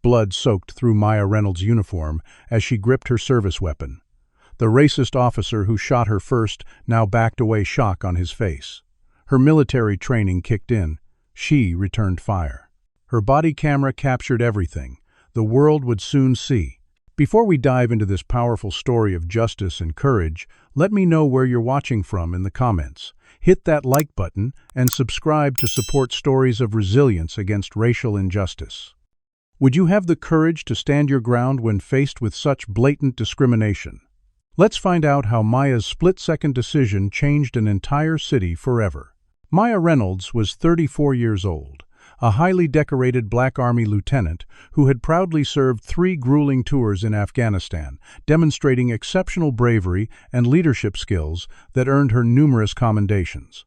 blood soaked through Maya Reynolds' uniform as she gripped her service weapon. The racist officer who shot her first now backed away, shock on his face. Her military training kicked in. She returned fire. Her body camera captured everything. The world would soon see. Before we dive into this powerful story of justice and courage, let me know where you're watching from in the comments. Hit that like button and subscribe to support stories of resilience against racial injustice. Would you have the courage to stand your ground when faced with such blatant discrimination? Let's find out how Maya's split-second decision changed an entire city forever. Maya Reynolds was 34 years old, a highly decorated Black Army lieutenant who had proudly served 3 grueling tours in Afghanistan, demonstrating exceptional bravery and leadership skills that earned her numerous commendations.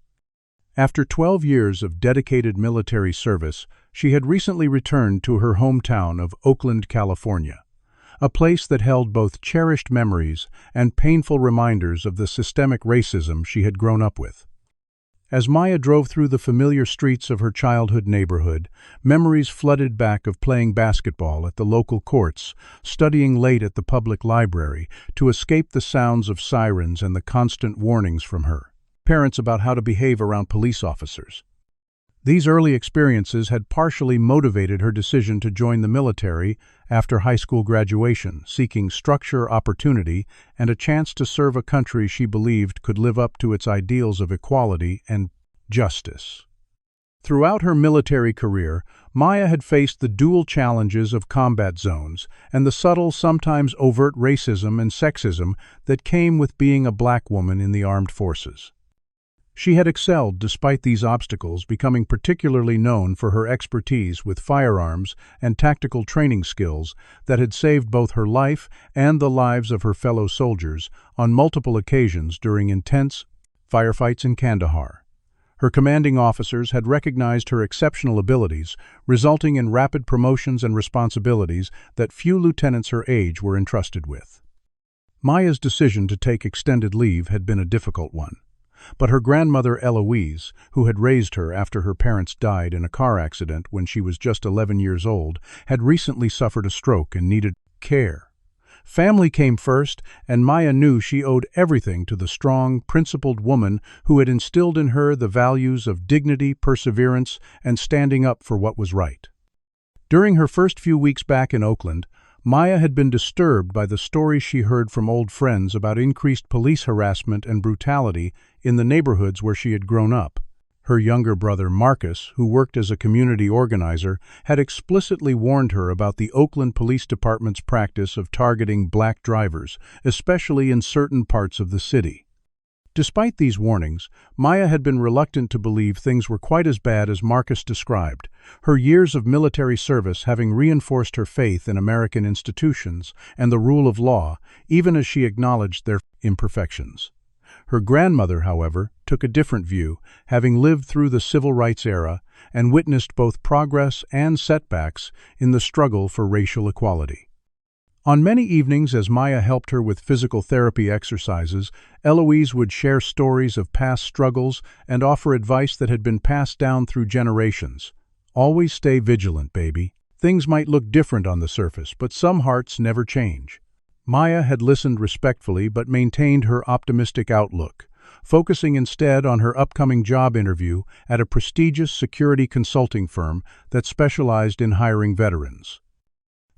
After 12 years of dedicated military service, she had recently returned to her hometown of Oakland, California, a place that held both cherished memories and painful reminders of the systemic racism she had grown up with. As Maya drove through the familiar streets of her childhood neighborhood, memories flooded back of playing basketball at the local courts, studying late at the public library to escape the sounds of sirens and the constant warnings from her parents about how to behave around police officers. These early experiences had partially motivated her decision to join the military after high school graduation, seeking structure, opportunity, and a chance to serve a country she believed could live up to its ideals of equality and justice. Throughout her military career, Maya had faced the dual challenges of combat zones and the subtle, sometimes overt racism and sexism that came with being a Black woman in the armed forces. She had excelled despite these obstacles, becoming particularly known for her expertise with firearms and tactical training skills that had saved both her life and the lives of her fellow soldiers on multiple occasions during intense firefights in Kandahar. Her commanding officers had recognized her exceptional abilities, resulting in rapid promotions and responsibilities that few lieutenants her age were entrusted with. Maya's decision to take extended leave had been a difficult one. But her grandmother Eloise, who had raised her after her parents died in a car accident when she was just 11 years old, had recently suffered a stroke and needed care. Family came first, and Maya knew she owed everything to the strong, principled woman who had instilled in her the values of dignity, perseverance, and standing up for what was right. During her first few weeks back in Oakland, Maya had been disturbed by the stories she heard from old friends about increased police harassment and brutality in the neighborhoods where she had grown up. Her younger brother Marcus, who worked as a community organizer, had explicitly warned her about the Oakland Police Department's practice of targeting Black drivers, especially in certain parts of the city. Despite these warnings, Maya had been reluctant to believe things were quite as bad as Marcus described, her years of military service having reinforced her faith in American institutions and the rule of law, even as she acknowledged their imperfections. Her grandmother, however, took a different view, having lived through the civil rights era and witnessed both progress and setbacks in the struggle for racial equality. On many evenings, as Maya helped her with physical therapy exercises, Eloise would share stories of past struggles and offer advice that had been passed down through generations. Always stay vigilant, baby. Things might look different on the surface, but some hearts never change. Maya had listened respectfully but maintained her optimistic outlook, focusing instead on her upcoming job interview at a prestigious security consulting firm that specialized in hiring veterans.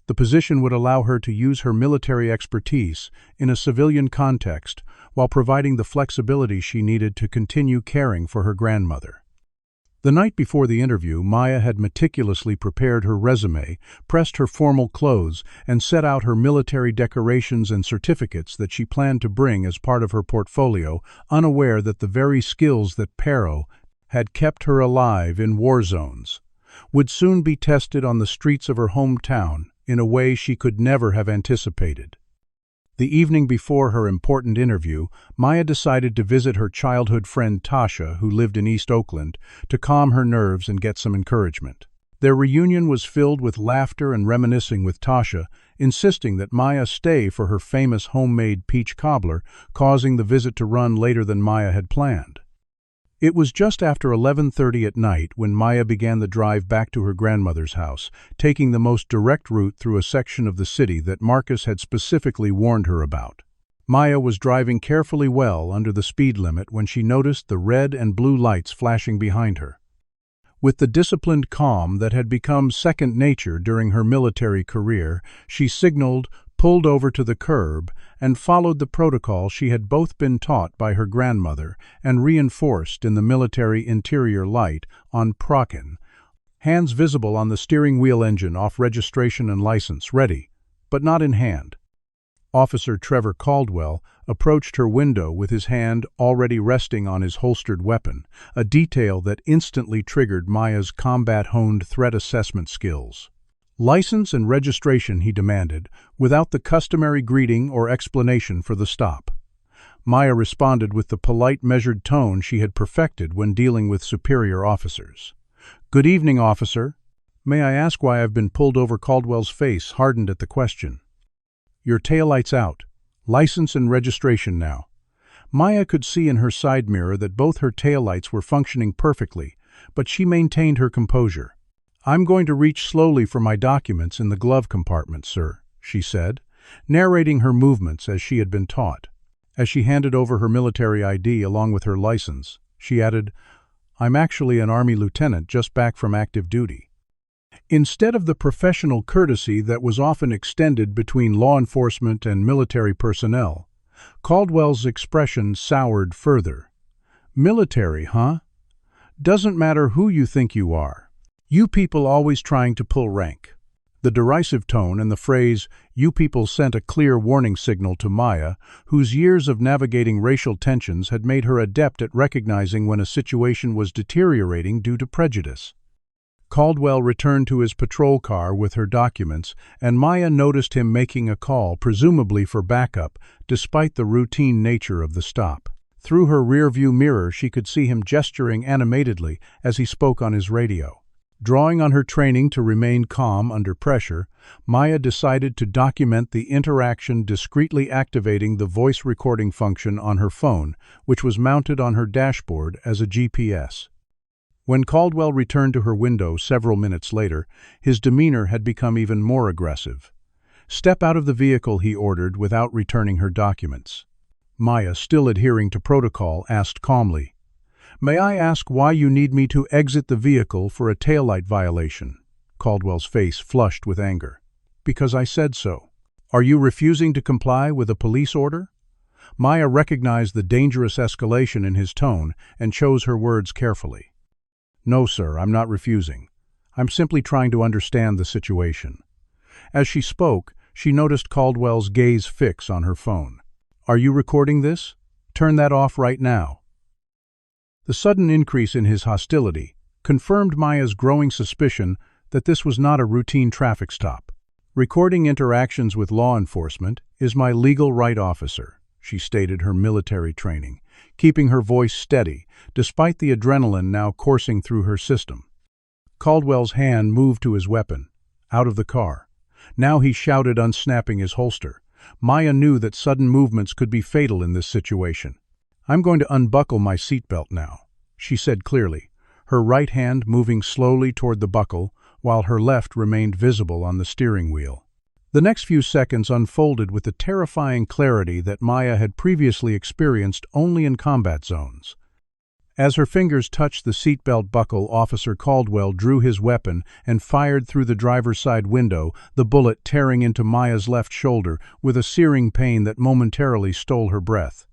The position would allow her to use her military expertise in a civilian context while providing the flexibility she needed to continue caring for her grandmother. The night before the interview, Maya had meticulously prepared her resume, pressed her formal clothes, and set out her military decorations and certificates that she planned to bring as part of her portfolio, unaware that the very skills that had kept her alive in war zones would soon be tested on the streets of her hometown in a way she could never have anticipated. The evening before her important interview, Maya decided to visit her childhood friend Tasha, who lived in East Oakland, to calm her nerves and get some encouragement. Their reunion was filled with laughter and reminiscing, with Tasha insisting that Maya stay for her famous homemade peach cobbler, causing the visit to run later than Maya had planned. It was just after 11:30 at night when Maya began the drive back to her grandmother's house, taking the most direct route through a section of the city that Marcus had specifically warned her about. Maya was driving carefully well under the speed limit when she noticed the red and blue lights flashing behind her. With the disciplined calm that had become second nature during her military career, she signaled, pulled over to the curb, and followed the protocol she had both been taught by her grandmother and reinforced in the military interior light on Prokin, hands visible on the steering wheel, engine off, registration and license ready, but not in hand. Officer Trevor Caldwell approached her window with his hand already resting on his holstered weapon, a detail that instantly triggered Maya's combat-honed threat assessment skills. "License and registration," he demanded, without the customary greeting or explanation for the stop. Maya responded with the polite, measured tone she had perfected when dealing with superior officers. "Good evening, officer. May I ask why I've been pulled over?" Caldwell's face hardened at the question. "Your taillight's out. License and registration now." Maya could see in her side mirror that both her taillights were functioning perfectly, but she maintained her composure. "I'm going to reach slowly for my documents in the glove compartment, sir," she said, narrating her movements as she had been taught. As she handed over her military ID along with her license, she added, "I'm actually an Army lieutenant just back from active duty." Instead of the professional courtesy that was often extended between law enforcement and military personnel, Caldwell's expression soured further. "Military, huh? Doesn't matter who you think you are. You people always trying to pull rank." The derisive tone and the phrase, "you people," sent a clear warning signal to Maya, whose years of navigating racial tensions had made her adept at recognizing when a situation was deteriorating due to prejudice. Caldwell returned to his patrol car with her documents, and Maya noticed him making a call, presumably for backup, despite the routine nature of the stop. Through her rearview mirror, she could see him gesturing animatedly as he spoke on his radio. Drawing on her training to remain calm under pressure, Maya decided to document the interaction, discreetly activating the voice recording function on her phone, which was mounted on her dashboard as a GPS. When Caldwell returned to her window several minutes later, his demeanor had become even more aggressive. "Step out of the vehicle," he ordered, without returning her documents. Maya, still adhering to protocol, asked calmly, "May I ask why you need me to exit the vehicle for a taillight violation?" Caldwell's face flushed with anger. "Because I said so." "Are you refusing to comply with a police order?" Maya recognized the dangerous escalation in his tone and chose her words carefully. "No, sir, I'm not refusing. I'm simply trying to understand the situation." As she spoke, she noticed Caldwell's gaze fix on her phone. "Are you recording this? Turn that off right now." The sudden increase in his hostility confirmed Maya's growing suspicion that this was not a routine traffic stop. "Recording interactions with law enforcement is my legal right, officer," she stated her military training, keeping her voice steady, despite the adrenaline now coursing through her system. Caldwell's hand moved to his weapon, out of the car. Now he shouted, unsnapping his holster. Maya knew that sudden movements could be fatal in this situation. "I'm going to unbuckle my seatbelt now," she said clearly, her right hand moving slowly toward the buckle, while her left remained visible on the steering wheel. The next few seconds unfolded with the terrifying clarity that Maya had previously experienced only in combat zones. As her fingers touched the seatbelt buckle, Officer Caldwell drew his weapon and fired through the driver's side window, the bullet tearing into Maya's left shoulder with a searing pain that momentarily stole her breath.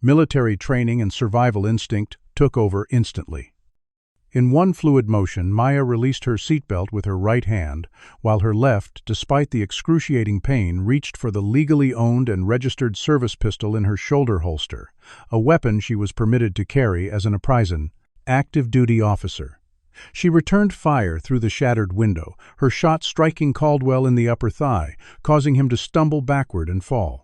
Military training and survival instinct took over instantly. In one fluid motion, Maya released her seatbelt with her right hand, while her left, despite the excruciating pain, reached for the legally owned and registered service pistol in her shoulder holster, a weapon she was permitted to carry as an apprised, active-duty officer. She returned fire through the shattered window, her shot striking Caldwell in the upper thigh, causing him to stumble backward and fall.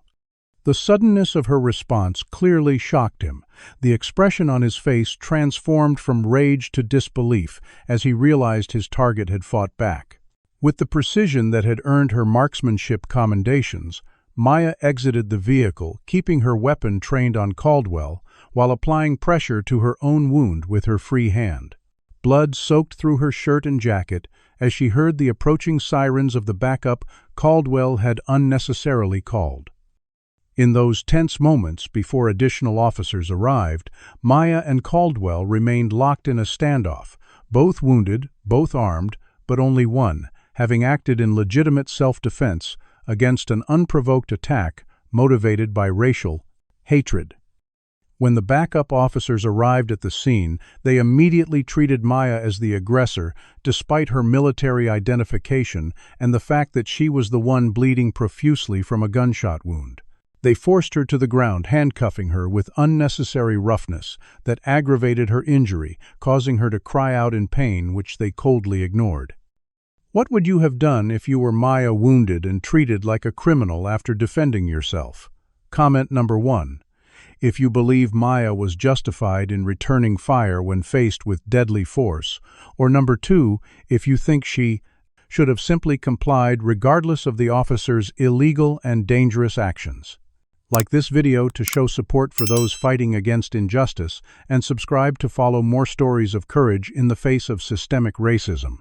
The suddenness of her response clearly shocked him, the expression on his face transformed from rage to disbelief as he realized his target had fought back. With the precision that had earned her marksmanship commendations, Maya exited the vehicle, keeping her weapon trained on Caldwell, while applying pressure to her own wound with her free hand. Blood soaked through her shirt and jacket as she heard the approaching sirens of the backup Caldwell had unnecessarily called. In those tense moments before additional officers arrived, Maya and Caldwell remained locked in a standoff, both wounded, both armed, but only one, having acted in legitimate self-defense against an unprovoked attack motivated by racial hatred. When the backup officers arrived at the scene, they immediately treated Maya as the aggressor, despite her military identification and the fact that she was the one bleeding profusely from a gunshot wound. They forced her to the ground, handcuffing her with unnecessary roughness that aggravated her injury, causing her to cry out in pain, which they coldly ignored. What would you have done if you were Maya, wounded and treated like a criminal after defending yourself? Comment number 1. If you believe Maya was justified in returning fire when faced with deadly force, or number 2, if you think she should have simply complied regardless of the officer's illegal and dangerous actions. Like this video to show support for those fighting against injustice, and subscribe to follow more stories of courage in the face of systemic racism.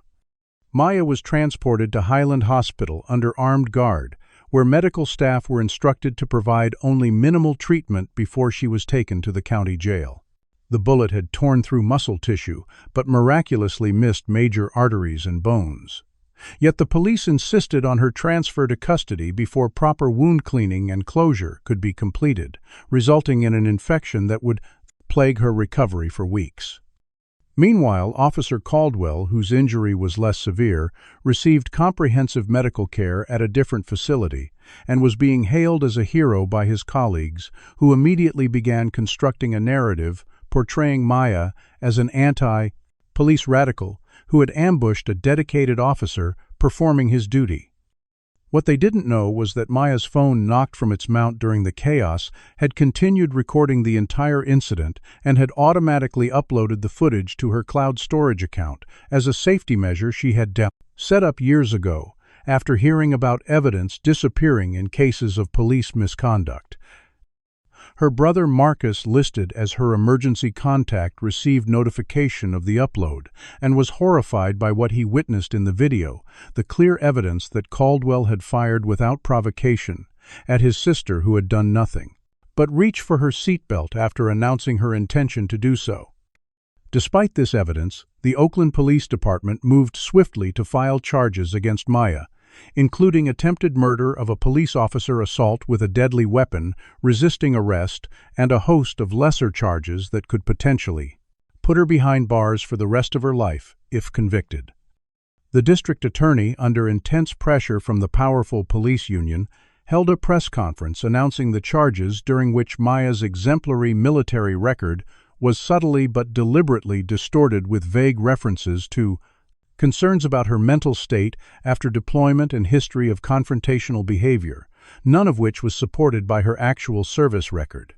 Maya was transported to Highland Hospital under armed guard, where medical staff were instructed to provide only minimal treatment before she was taken to the county jail. The bullet had torn through muscle tissue, but miraculously missed major arteries and bones. Yet the police insisted on her transfer to custody before proper wound cleaning and closure could be completed, resulting in an infection that would plague her recovery for weeks. Meanwhile, Officer Caldwell, whose injury was less severe, received comprehensive medical care at a different facility and was being hailed as a hero by his colleagues, who immediately began constructing a narrative portraying Maya as an anti-police radical who had ambushed a dedicated officer performing his duty. What they didn't know was that Maya's phone, knocked from its mount during the chaos, had continued recording the entire incident and had automatically uploaded the footage to her cloud storage account as a safety measure she had set up years ago, after hearing about evidence disappearing in cases of police misconduct. Her brother Marcus, listed as her emergency contact, received notification of the upload and was horrified by what he witnessed in the video, the clear evidence that Caldwell had fired without provocation at his sister, who had done nothing but reach for her seatbelt after announcing her intention to do so. Despite this evidence, the Oakland Police Department moved swiftly to file charges against Maya, including attempted murder of a police officer, assault with a deadly weapon, resisting arrest, and a host of lesser charges that could potentially put her behind bars for the rest of her life if convicted. The district attorney, under intense pressure from the powerful police union, held a press conference announcing the charges, during which Maya's exemplary military record was subtly but deliberately distorted with vague references to concerns about her mental state after deployment and history of confrontational behavior, none of which was supported by her actual service record.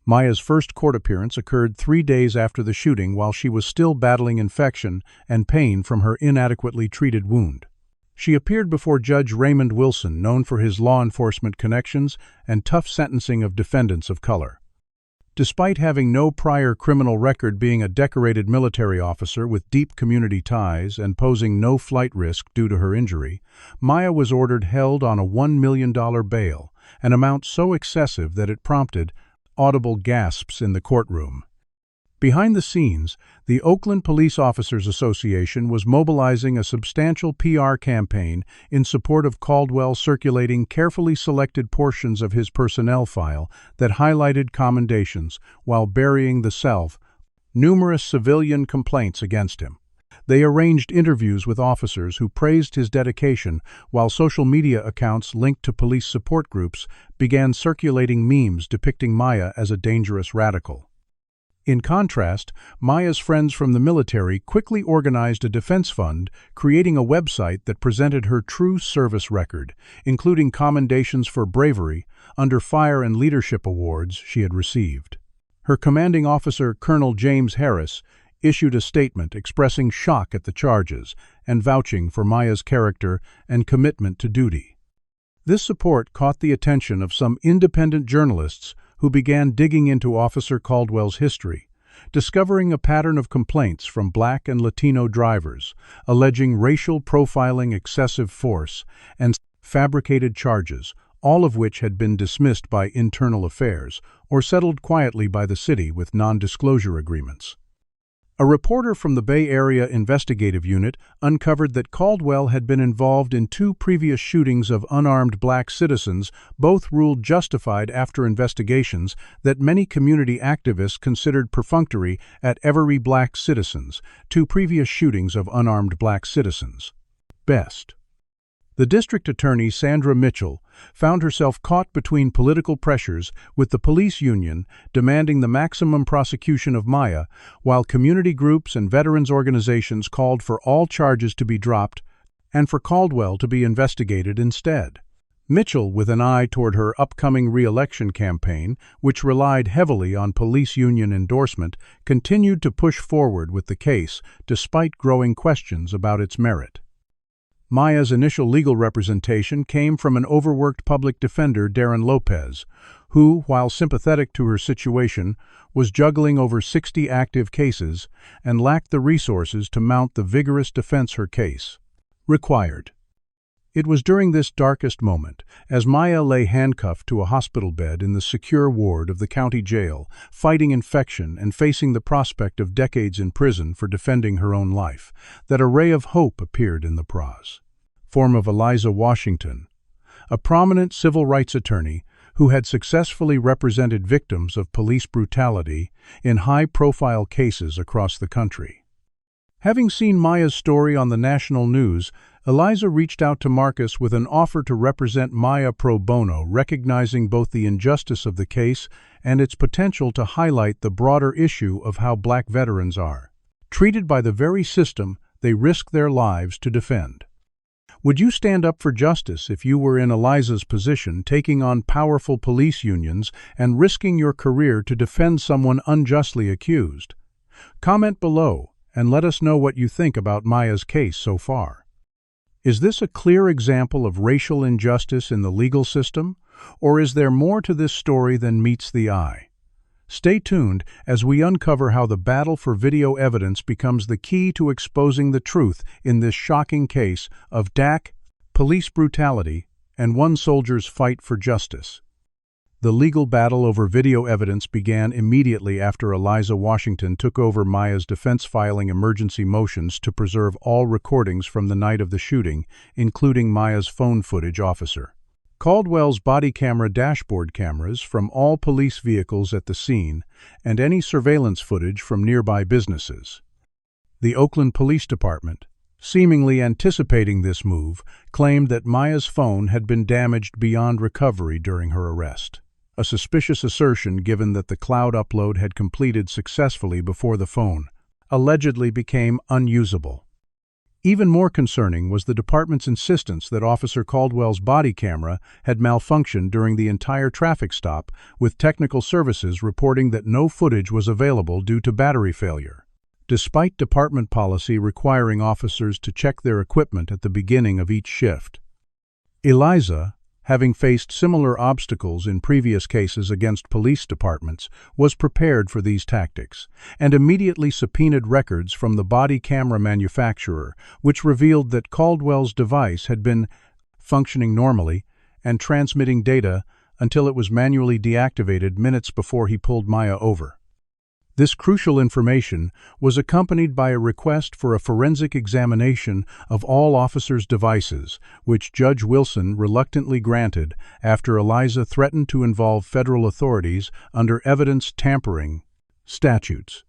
Maya's first court appearance occurred 3 days after the shooting, while she was still battling infection and pain from her inadequately treated wound. She appeared before Judge Raymond Wilson, known for his law enforcement connections and tough sentencing of defendants of color. Despite having no prior criminal record, being a decorated military officer with deep community ties and posing no flight risk due to her injury, Maya was ordered held on a $1 million bail, an amount so excessive that it prompted audible gasps in the courtroom. Behind the scenes, the Oakland Police Officers Association was mobilizing a substantial PR campaign in support of Caldwell, circulating carefully selected portions of his personnel file that highlighted commendations while burying the numerous civilian complaints against him. They arranged interviews with officers who praised his dedication, while social media accounts linked to police support groups began circulating memes depicting Maya as a dangerous radical. In contrast, Maya's friends from the military quickly organized a defense fund, creating a website that presented her true service record, including commendations for bravery under fire and leadership awards she had received. Her commanding officer, Colonel James Harris, issued a statement expressing shock at the charges and vouching for Maya's character and commitment to duty. This support caught the attention of some independent journalists who began digging into Officer Caldwell's history, discovering a pattern of complaints from Black and Latino drivers, alleging racial profiling, excessive force, and fabricated charges, all of which had been dismissed by internal affairs or settled quietly by the city with non-disclosure agreements. A reporter from the Bay Area Investigative Unit uncovered that Caldwell had been involved in 2 previous shootings of unarmed Black citizens, both ruled justified after investigations that many community activists considered perfunctory at every Black citizens, 2 previous shootings of unarmed Black citizens. Best. The district attorney, Sandra Mitchell, found herself caught between political pressures, with the police union demanding the maximum prosecution of Maya, while community groups and veterans organizations called for all charges to be dropped and for Caldwell to be investigated instead. Mitchell, with an eye toward her upcoming re-election campaign, which relied heavily on police union endorsement, continued to push forward with the case despite growing questions about its merit. Maya's initial legal representation came from an overworked public defender, Darren Lopez, who, while sympathetic to her situation, was juggling over 60 active cases and lacked the resources to mount the vigorous defense her case required. It was during this darkest moment, as Maya lay handcuffed to a hospital bed in the secure ward of the county jail, fighting infection and facing the prospect of decades in prison for defending her own life, that a ray of hope appeared in the form of Eliza Washington, a prominent civil rights attorney who had successfully represented victims of police brutality in high-profile cases across the country. Having seen Maya's story on the national news, Eliza reached out to Marcus with an offer to represent Maya pro bono, recognizing both the injustice of the case and its potential to highlight the broader issue of how Black veterans are treated by the very system they risk their lives to defend. Would you stand up for justice if you were in Eliza's position, taking on powerful police unions and risking your career to defend someone unjustly accused? Comment below and let us know what you think about Maya's case so far. Is this a clear example of racial injustice in the legal system, or is there more to this story than meets the eye? Stay tuned as we uncover how the battle for video evidence becomes the key to exposing the truth in this shocking case of DAC, police brutality, and one soldier's fight for justice. The legal battle over video evidence began immediately after Eliza Washington took over Maya's defense, filing emergency motions to preserve all recordings from the night of the shooting, including Maya's phone footage. Officer Caldwell's body camera, dashboard cameras from all police vehicles at the scene, and any surveillance footage from nearby businesses. The Oakland Police Department, seemingly anticipating this move, claimed that Maya's phone had been damaged beyond recovery during her arrest. A suspicious assertion, given that the cloud upload had completed successfully before the phone allegedly became unusable. Even more concerning was the department's insistence that Officer Caldwell's body camera had malfunctioned during the entire traffic stop, with technical services reporting that no footage was available due to battery failure. Despite department policy requiring officers to check their equipment at the beginning of each shift. Eliza, having faced similar obstacles in previous cases against police departments, was prepared for these tactics, and immediately subpoenaed records from the body camera manufacturer, which revealed that Caldwell's device had been functioning normally and transmitting data until it was manually deactivated minutes before he pulled Maya over. This crucial information was accompanied by a request for a forensic examination of all officers' devices, which Judge Wilson reluctantly granted after Eliza threatened to involve federal authorities under evidence tampering statutes.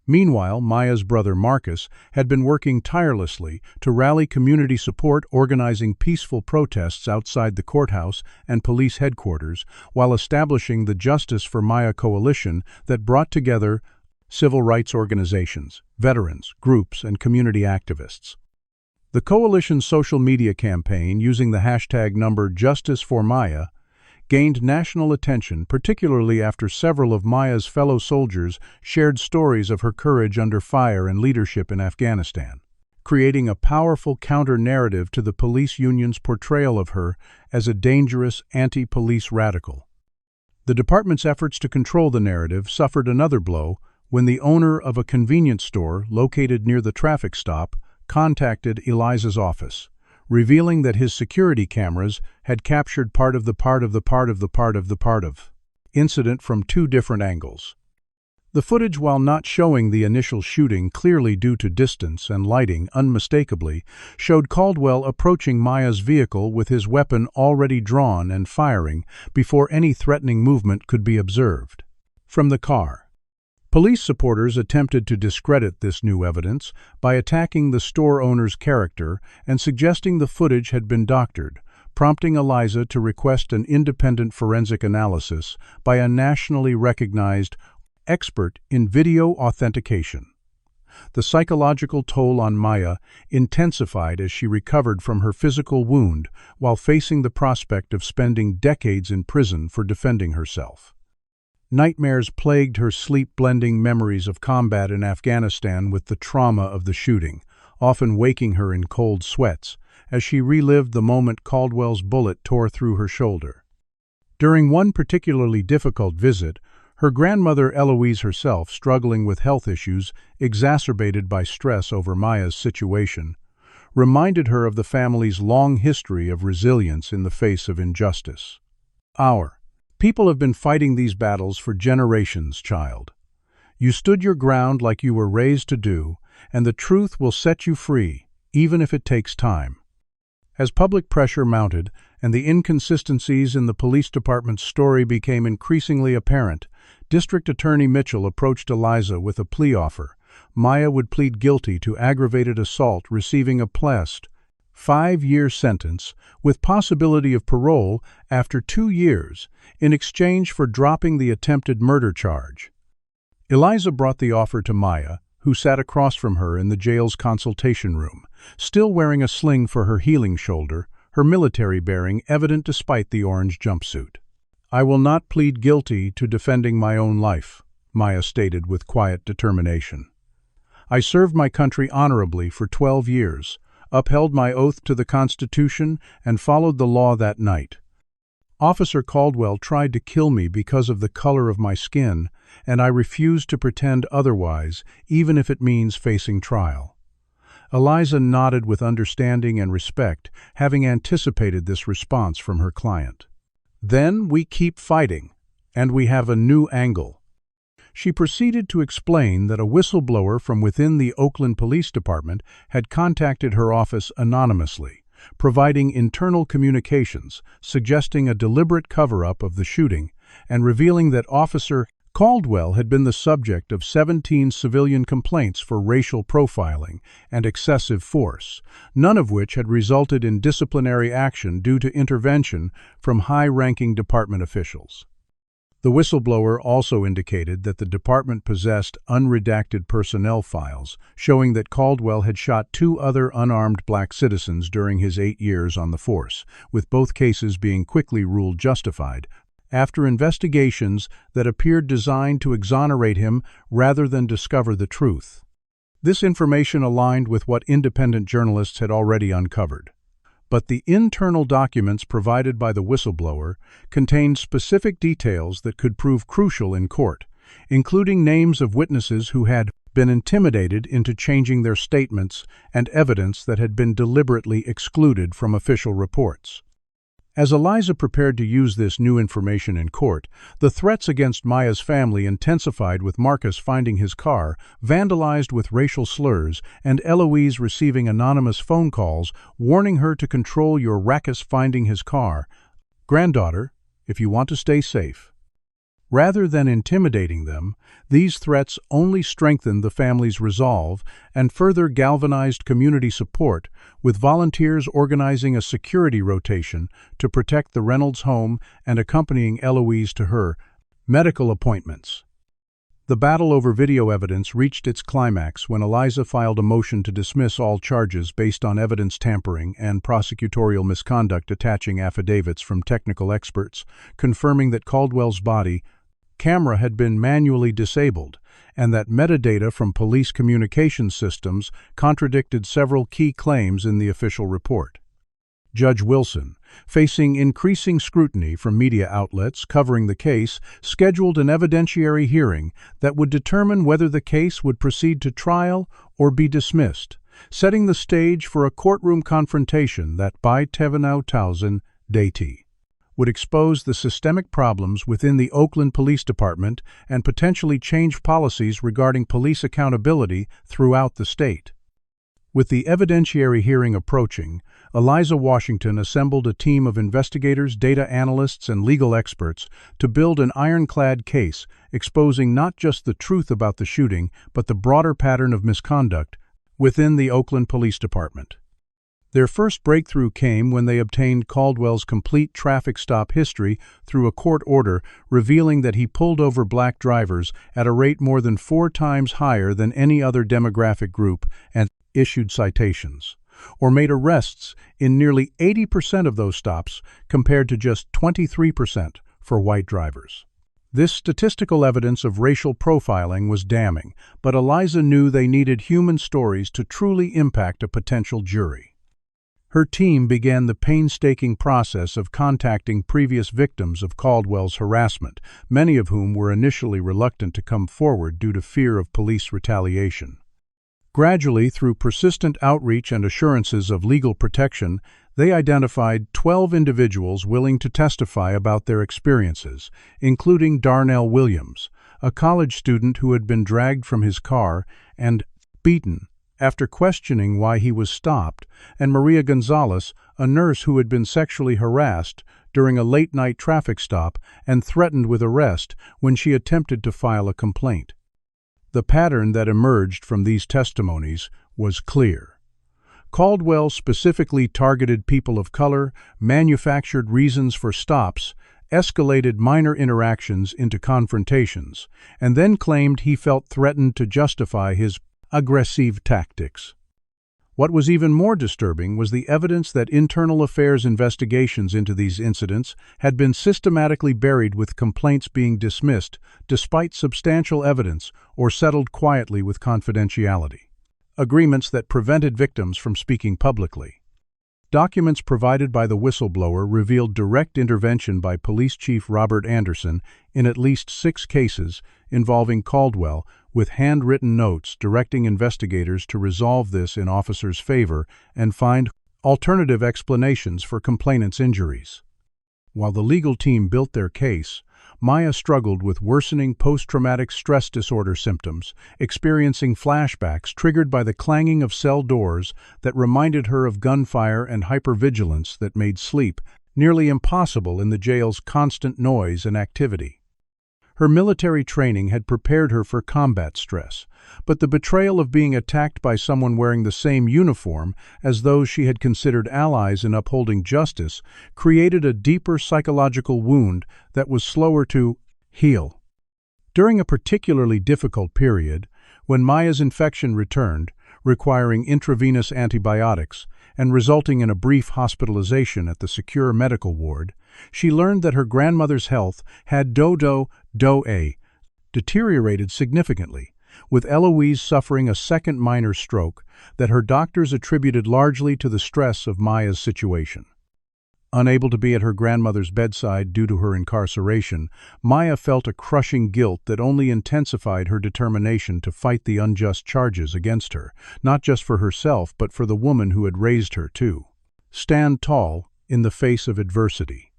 Meanwhile, Maya's brother Marcus had been working tirelessly to rally community support, organizing peaceful protests outside the courthouse and police headquarters, while establishing the Justice for Maya coalition that brought together civil rights organizations, veterans, groups, and community activists. The coalition's social media campaign, using the hashtag #JusticeForMaya, gained national attention, particularly after several of Maya's fellow soldiers shared stories of her courage under fire and leadership in Afghanistan. creating a powerful counter-narrative to the police union's portrayal of her as a dangerous anti-police radical. The department's efforts to control the narrative suffered another blow when the owner of a convenience store located near the traffic stop contacted Eliza's office, revealing that his security cameras had captured part of the incident from two different angles. The footage, while not showing the initial shooting clearly due to distance and lighting unmistakably, showed Caldwell approaching Maya's vehicle with his weapon already drawn and firing before any threatening movement could be observed. From the car, police supporters attempted to discredit this new evidence by attacking the store owner's character and suggesting the footage had been doctored, prompting Eliza to request an independent forensic analysis by a nationally recognized expert in video authentication. The psychological toll on Maya intensified as she recovered from her physical wound while facing the prospect of spending decades in prison for defending herself. Nightmares plagued her sleep, blending memories of combat in Afghanistan with the trauma of the shooting, often waking her in cold sweats as she relived the moment Caldwell's bullet tore through her shoulder. During one particularly difficult visit, her grandmother Eloise herself, struggling with health issues exacerbated by stress over Maya's situation, reminded her of the family's long history of resilience in the face of injustice. Our people have been fighting these battles for generations, child. You stood your ground like you were raised to do, and the truth will set you free, even if it takes time. As public pressure mounted and the inconsistencies in the police department's story became increasingly apparent, District Attorney Mitchell approached Eliza with a plea offer. Maya would plead guilty to aggravated assault, receiving a blessed 5-year sentence with possibility of parole after 2 years in exchange for dropping the attempted murder charge. Eliza brought the offer to Maya, who sat across from her in the jail's consultation room, still wearing a sling for her healing shoulder, her military bearing evident despite the orange jumpsuit. "I will not plead guilty to defending my own life," Maya stated with quiet determination. "I served my country honorably for 12 years, upheld my oath to the Constitution, and followed the law that night. Officer Caldwell tried to kill me because of the color of my skin, and I refuse to pretend otherwise, even if it means facing trial." Eliza nodded with understanding and respect, having anticipated this response from her client. "Then we keep fighting, and we have a new angle." She proceeded to explain that a whistleblower from within the Oakland Police Department had contacted her office anonymously, providing internal communications, suggesting a deliberate cover-up of the shooting, and revealing that Officer Caldwell had been the subject of 17 civilian complaints for racial profiling and excessive force, none of which had resulted in disciplinary action due to intervention from high-ranking department officials. The whistleblower also indicated that the department possessed unredacted personnel files showing that Caldwell had shot 2 other unarmed black citizens during his 8 years on the force, with both cases being quickly ruled justified after investigations that appeared designed to exonerate him rather than discover the truth. This information aligned with what independent journalists had already uncovered. But the internal documents provided by the whistleblower contained specific details that could prove crucial in court, including names of witnesses who had been intimidated into changing their statements and evidence that had been deliberately excluded from official reports. As Eliza prepared to use this new information in court, the threats against Maya's family intensified, with Marcus finding his car vandalized with racial slurs and Eloise receiving anonymous phone calls warning her to control your ruckus, finding his car. "Granddaughter, if you want to stay safe." Rather than intimidating them, these threats only strengthened the family's resolve and further galvanized community support, with volunteers organizing a security rotation to protect the Reynolds home and accompanying Eloise to her medical appointments. The battle over video evidence reached its climax when Eliza filed a motion to dismiss all charges based on evidence tampering and prosecutorial misconduct, attaching affidavits from technical experts confirming that Caldwell's body camera had been manually disabled, and that metadata from police communication systems contradicted several key claims in the official report. Judge Wilson, facing increasing scrutiny from media outlets covering the case, scheduled an evidentiary hearing that would determine whether the case would proceed to trial or be dismissed, setting the stage for a courtroom confrontation that by 2018 would expose the systemic problems within the Oakland Police Department and potentially change policies regarding police accountability throughout the state. With the evidentiary hearing approaching, Eliza Washington assembled a team of investigators, data analysts, and legal experts to build an ironclad case exposing not just the truth about the shooting, but the broader pattern of misconduct within the Oakland Police Department. Their first breakthrough came when they obtained Caldwell's complete traffic stop history through a court order revealing that he pulled over black drivers at a rate more than 4 times higher than any other demographic group and issued citations, or made arrests in nearly 80% of those stops compared to just 23% for white drivers. This statistical evidence of racial profiling was damning, but Eliza knew they needed human stories to truly impact a potential jury. Her team began the painstaking process of contacting previous victims of Caldwell's harassment, many of whom were initially reluctant to come forward due to fear of police retaliation. Gradually, through persistent outreach and assurances of legal protection, they identified 12 individuals willing to testify about their experiences, including Darnell Williams, a college student who had been dragged from his car and beaten after questioning why he was stopped, and Maria Gonzalez, a nurse who had been sexually harassed during a late-night traffic stop and threatened with arrest when she attempted to file a complaint. The pattern that emerged from these testimonies was clear. Caldwell specifically targeted people of color, manufactured reasons for stops, escalated minor interactions into confrontations, and then claimed he felt threatened to justify his aggressive tactics. What was even more disturbing was the evidence that internal affairs investigations into these incidents had been systematically buried with complaints being dismissed despite substantial evidence or settled quietly with confidentiality. Agreements that prevented victims from speaking publicly. Documents provided by the whistleblower revealed direct intervention by Police Chief Robert Anderson in at least 6 cases involving Caldwell, with handwritten notes directing investigators to resolve this in officers' favor and find alternative explanations for complainants' injuries. While the legal team built their case, Maya struggled with worsening post-traumatic stress disorder symptoms, experiencing flashbacks triggered by the clanging of cell doors that reminded her of gunfire and hypervigilance that made sleep nearly impossible in the jail's constant noise and activity. Her military training had prepared her for combat stress, but the betrayal of being attacked by someone wearing the same uniform as those she had considered allies in upholding justice created a deeper psychological wound that was slower to heal. During a particularly difficult period, when Maya's infection returned, requiring intravenous antibiotics and resulting in a brief hospitalization at the secure medical ward, she learned that her grandmother's health had deteriorated significantly, with Eloise suffering a second minor stroke that her doctors attributed largely to the stress of Maya's situation. Unable to be at her grandmother's bedside due to her incarceration, Maya felt a crushing guilt that only intensified her determination to fight the unjust charges against her, not just for herself but for the woman who had raised her too. Stand tall in the face of adversity.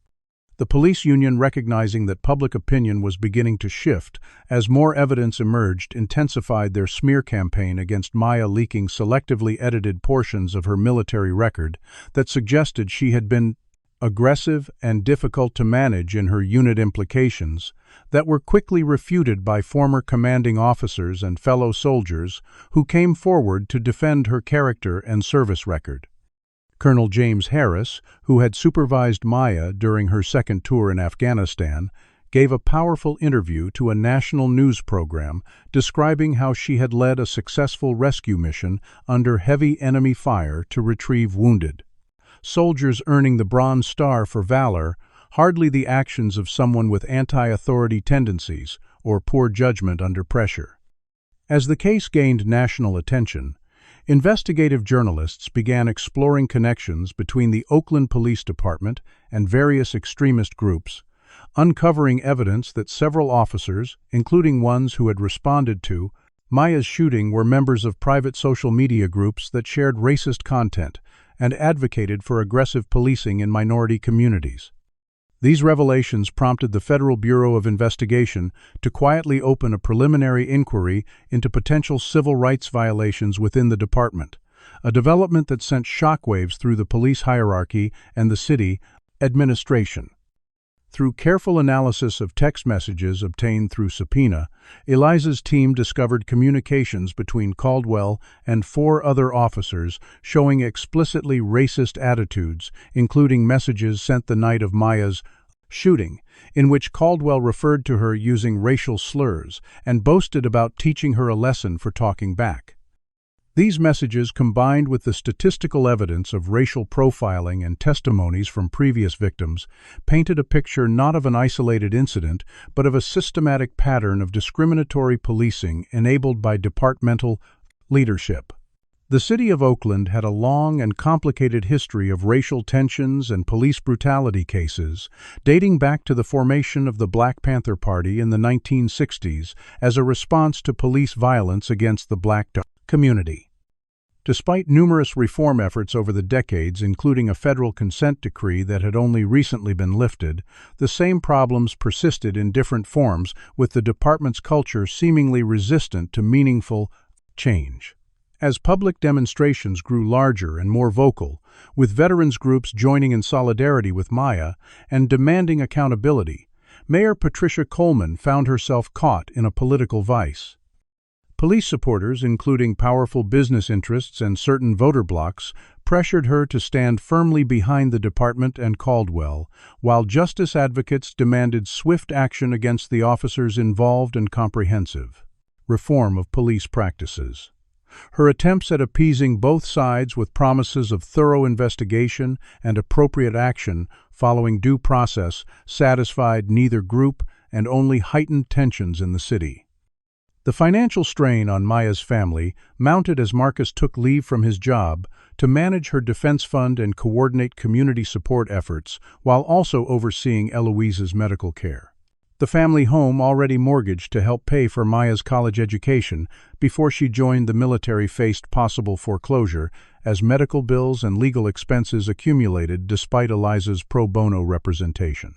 The police union, recognizing that public opinion was beginning to shift as more evidence emerged, intensified their smear campaign against Maya, leaking selectively edited portions of her military record that suggested she had been aggressive and difficult to manage in her unit, implications that were quickly refuted by former commanding officers and fellow soldiers who came forward to defend her character and service record. Colonel James Harris, who had supervised Maya during her second tour in Afghanistan, gave a powerful interview to a national news program describing how she had led a successful rescue mission under heavy enemy fire to retrieve wounded soldiers, earning the Bronze Star for valor, hardly the actions of someone with anti-authority tendencies or poor judgment under pressure. As the case gained national attention, investigative journalists began exploring connections between the Oakland Police Department and various extremist groups, uncovering evidence that several officers, including ones who had responded to Maya's shooting, were members of private social media groups that shared racist content and advocated for aggressive policing in minority communities. These revelations prompted the Federal Bureau of Investigation to quietly open a preliminary inquiry into potential civil rights violations within the department, a development that sent shockwaves through the police hierarchy and the city administration. Through careful analysis of text messages obtained through subpoena, Eliza's team discovered communications between Caldwell and 4 other officers showing explicitly racist attitudes, including messages sent the night of Maya's shooting, in which Caldwell referred to her using racial slurs and boasted about teaching her a lesson for talking back. These messages, combined with the statistical evidence of racial profiling and testimonies from previous victims, painted a picture not of an isolated incident, but of a systematic pattern of discriminatory policing enabled by departmental leadership. The city of Oakland had a long and complicated history of racial tensions and police brutality cases, dating back to the formation of the Black Panther Party in the 1960s as a response to police violence against the black community. Despite numerous reform efforts over the decades, including a federal consent decree that had only recently been lifted, the same problems persisted in different forms, with the department's culture seemingly resistant to meaningful change. As public demonstrations grew larger and more vocal, with veterans groups joining in solidarity with Maya and demanding accountability, Mayor Patricia Coleman found herself caught in a political vice. Police supporters, including powerful business interests and certain voter blocs, pressured her to stand firmly behind the department and Caldwell, while justice advocates demanded swift action against the officers involved and comprehensive reform of police practices. Her attempts at appeasing both sides with promises of thorough investigation and appropriate action following due process satisfied neither group and only heightened tensions in the city. The financial strain on Maya's family mounted as Marcus took leave from his job to manage her defense fund and coordinate community support efforts while also overseeing Eloise's medical care. The family home already mortgaged to help pay for Maya's college education before she joined the military faced possible foreclosure as medical bills and legal expenses accumulated despite Eliza's pro bono representation.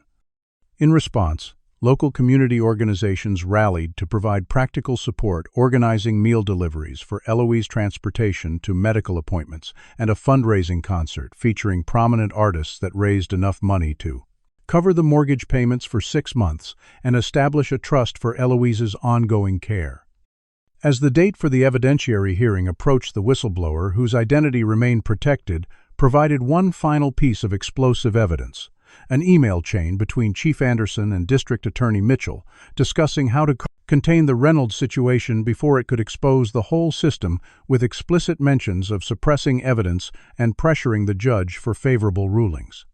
In response, local community organizations rallied to provide practical support, organizing meal deliveries for Eloise transportation to medical appointments and a fundraising concert featuring prominent artists that raised enough money to cover the mortgage payments for 6 months and establish a trust for Eloise's ongoing care. As the date for the evidentiary hearing approached, the whistleblower, whose identity remained protected, provided one final piece of explosive evidence: an email chain between Chief Anderson and District Attorney Mitchell discussing how to contain the Reynolds situation before it could expose the whole system, with explicit mentions of suppressing evidence and pressuring the judge for favorable rulings.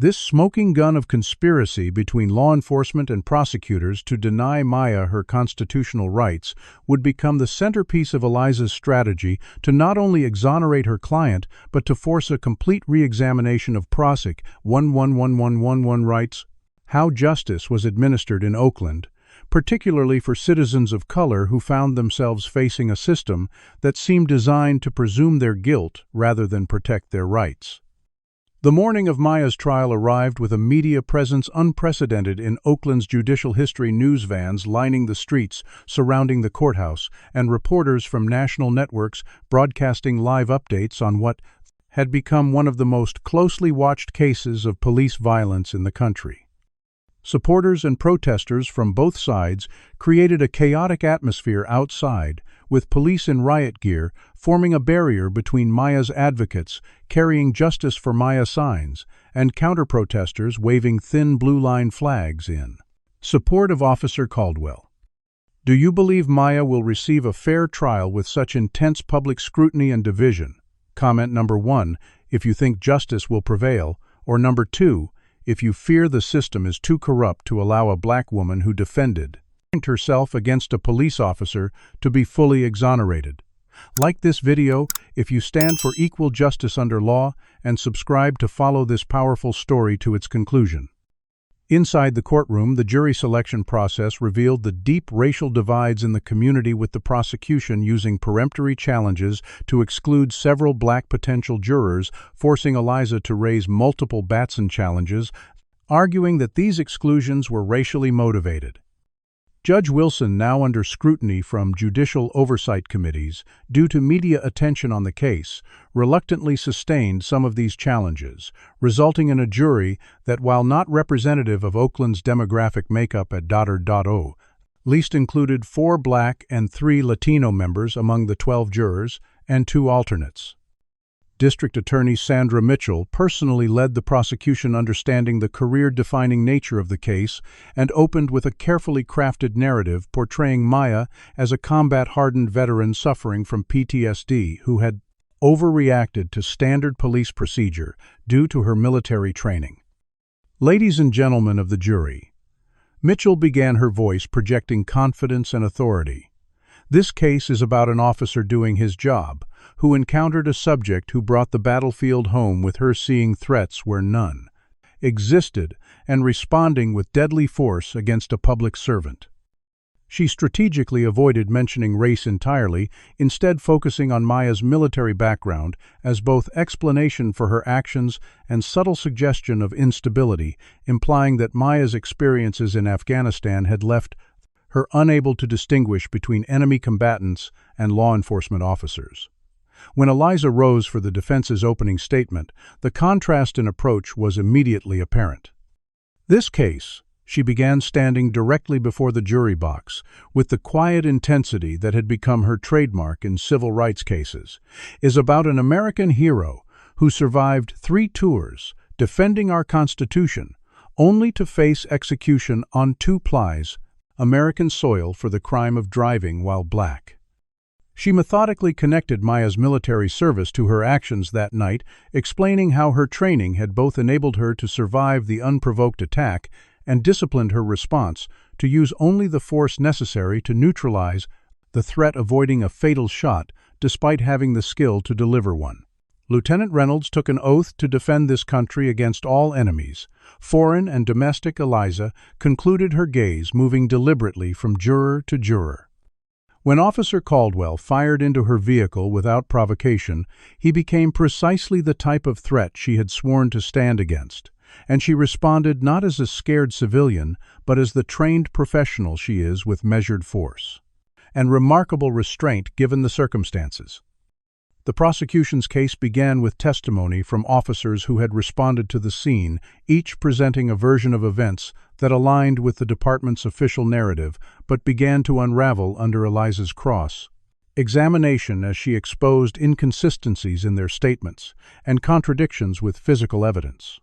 This smoking gun of conspiracy between law enforcement and prosecutors to deny Maya her constitutional rights would become the centerpiece of Eliza's strategy to not only exonerate her client, but to force a complete re-examination of Prosec 111111 rights. How justice was administered in Oakland, particularly for citizens of color who found themselves facing a system that seemed designed to presume their guilt rather than protect their rights. The morning of Maya's trial arrived with a media presence unprecedented in Oakland's judicial history. News vans lining the streets surrounding the courthouse, and reporters from national networks broadcasting live updates on what had become one of the most closely watched cases of police violence in the country. Supporters and protesters from both sides created a chaotic atmosphere outside, with police in riot gear forming a barrier between Maya's advocates carrying "Justice for Maya" signs and counter-protesters waving thin blue-line flags in support of Officer Caldwell. Do you believe Maya will receive a fair trial with such intense public scrutiny and division? Comment number 1 if you think justice will prevail, or number 2 if you fear the system is too corrupt to allow a black woman who defended herself against a police officer to be fully exonerated. Like this video if you stand for equal justice under law, and subscribe to follow this powerful story to its conclusion. Inside the courtroom, the jury selection process revealed the deep racial divides in the community, with the prosecution using peremptory challenges to exclude several black potential jurors, forcing Eliza to raise multiple Batson challenges, arguing that these exclusions were racially motivated. Judge Wilson, now under scrutiny from judicial oversight committees due to media attention on the case, reluctantly sustained some of these challenges, resulting in a jury that, while not representative of Oakland's demographic makeup at least included 4 black and 3 Latino members among the 12 jurors and 2 alternates. District Attorney Sandra Mitchell personally led the prosecution, understanding the career-defining nature of the case, and opened with a carefully crafted narrative portraying Maya as a combat-hardened veteran suffering from PTSD who had overreacted to standard police procedure due to her military training. Ladies and gentlemen of the jury, Mitchell began her voice projecting confidence and authority. This case is about an officer doing his job, who encountered a subject who brought the battlefield home, with her seeing threats where none existed and responding with deadly force against a public servant. She strategically avoided mentioning race entirely, instead focusing on Maya's military background as both explanation for her actions and subtle suggestion of instability, implying that Maya's experiences in Afghanistan had left her unable to distinguish between enemy combatants and law enforcement officers. When Eliza rose for the defense's opening statement, the contrast in approach was immediately apparent. This case, she began standing directly before the jury box, with the quiet intensity that had become her trademark in civil rights cases, is about an American hero who survived 3 tours defending our Constitution, only to face execution on 2 plies American soil for the crime of driving while black. She methodically connected Maya's military service to her actions that night, explaining how her training had both enabled her to survive the unprovoked attack and disciplined her response to use only the force necessary to neutralize the threat, avoiding a fatal shot despite having the skill to deliver one. Lieutenant Reynolds took an oath to defend this country against all enemies, foreign and domestic. Eliza concluded her gaze, moving deliberately from juror to juror. When Officer Caldwell fired into her vehicle without provocation, he became precisely the type of threat she had sworn to stand against, and she responded not as a scared civilian, but as the trained professional she is, with measured force and remarkable restraint given the circumstances. The prosecution's case began with testimony from officers who had responded to the scene, each presenting a version of events that aligned with the department's official narrative, but began to unravel under Eliza's cross-examination as she exposed inconsistencies in their statements and contradictions with physical evidence.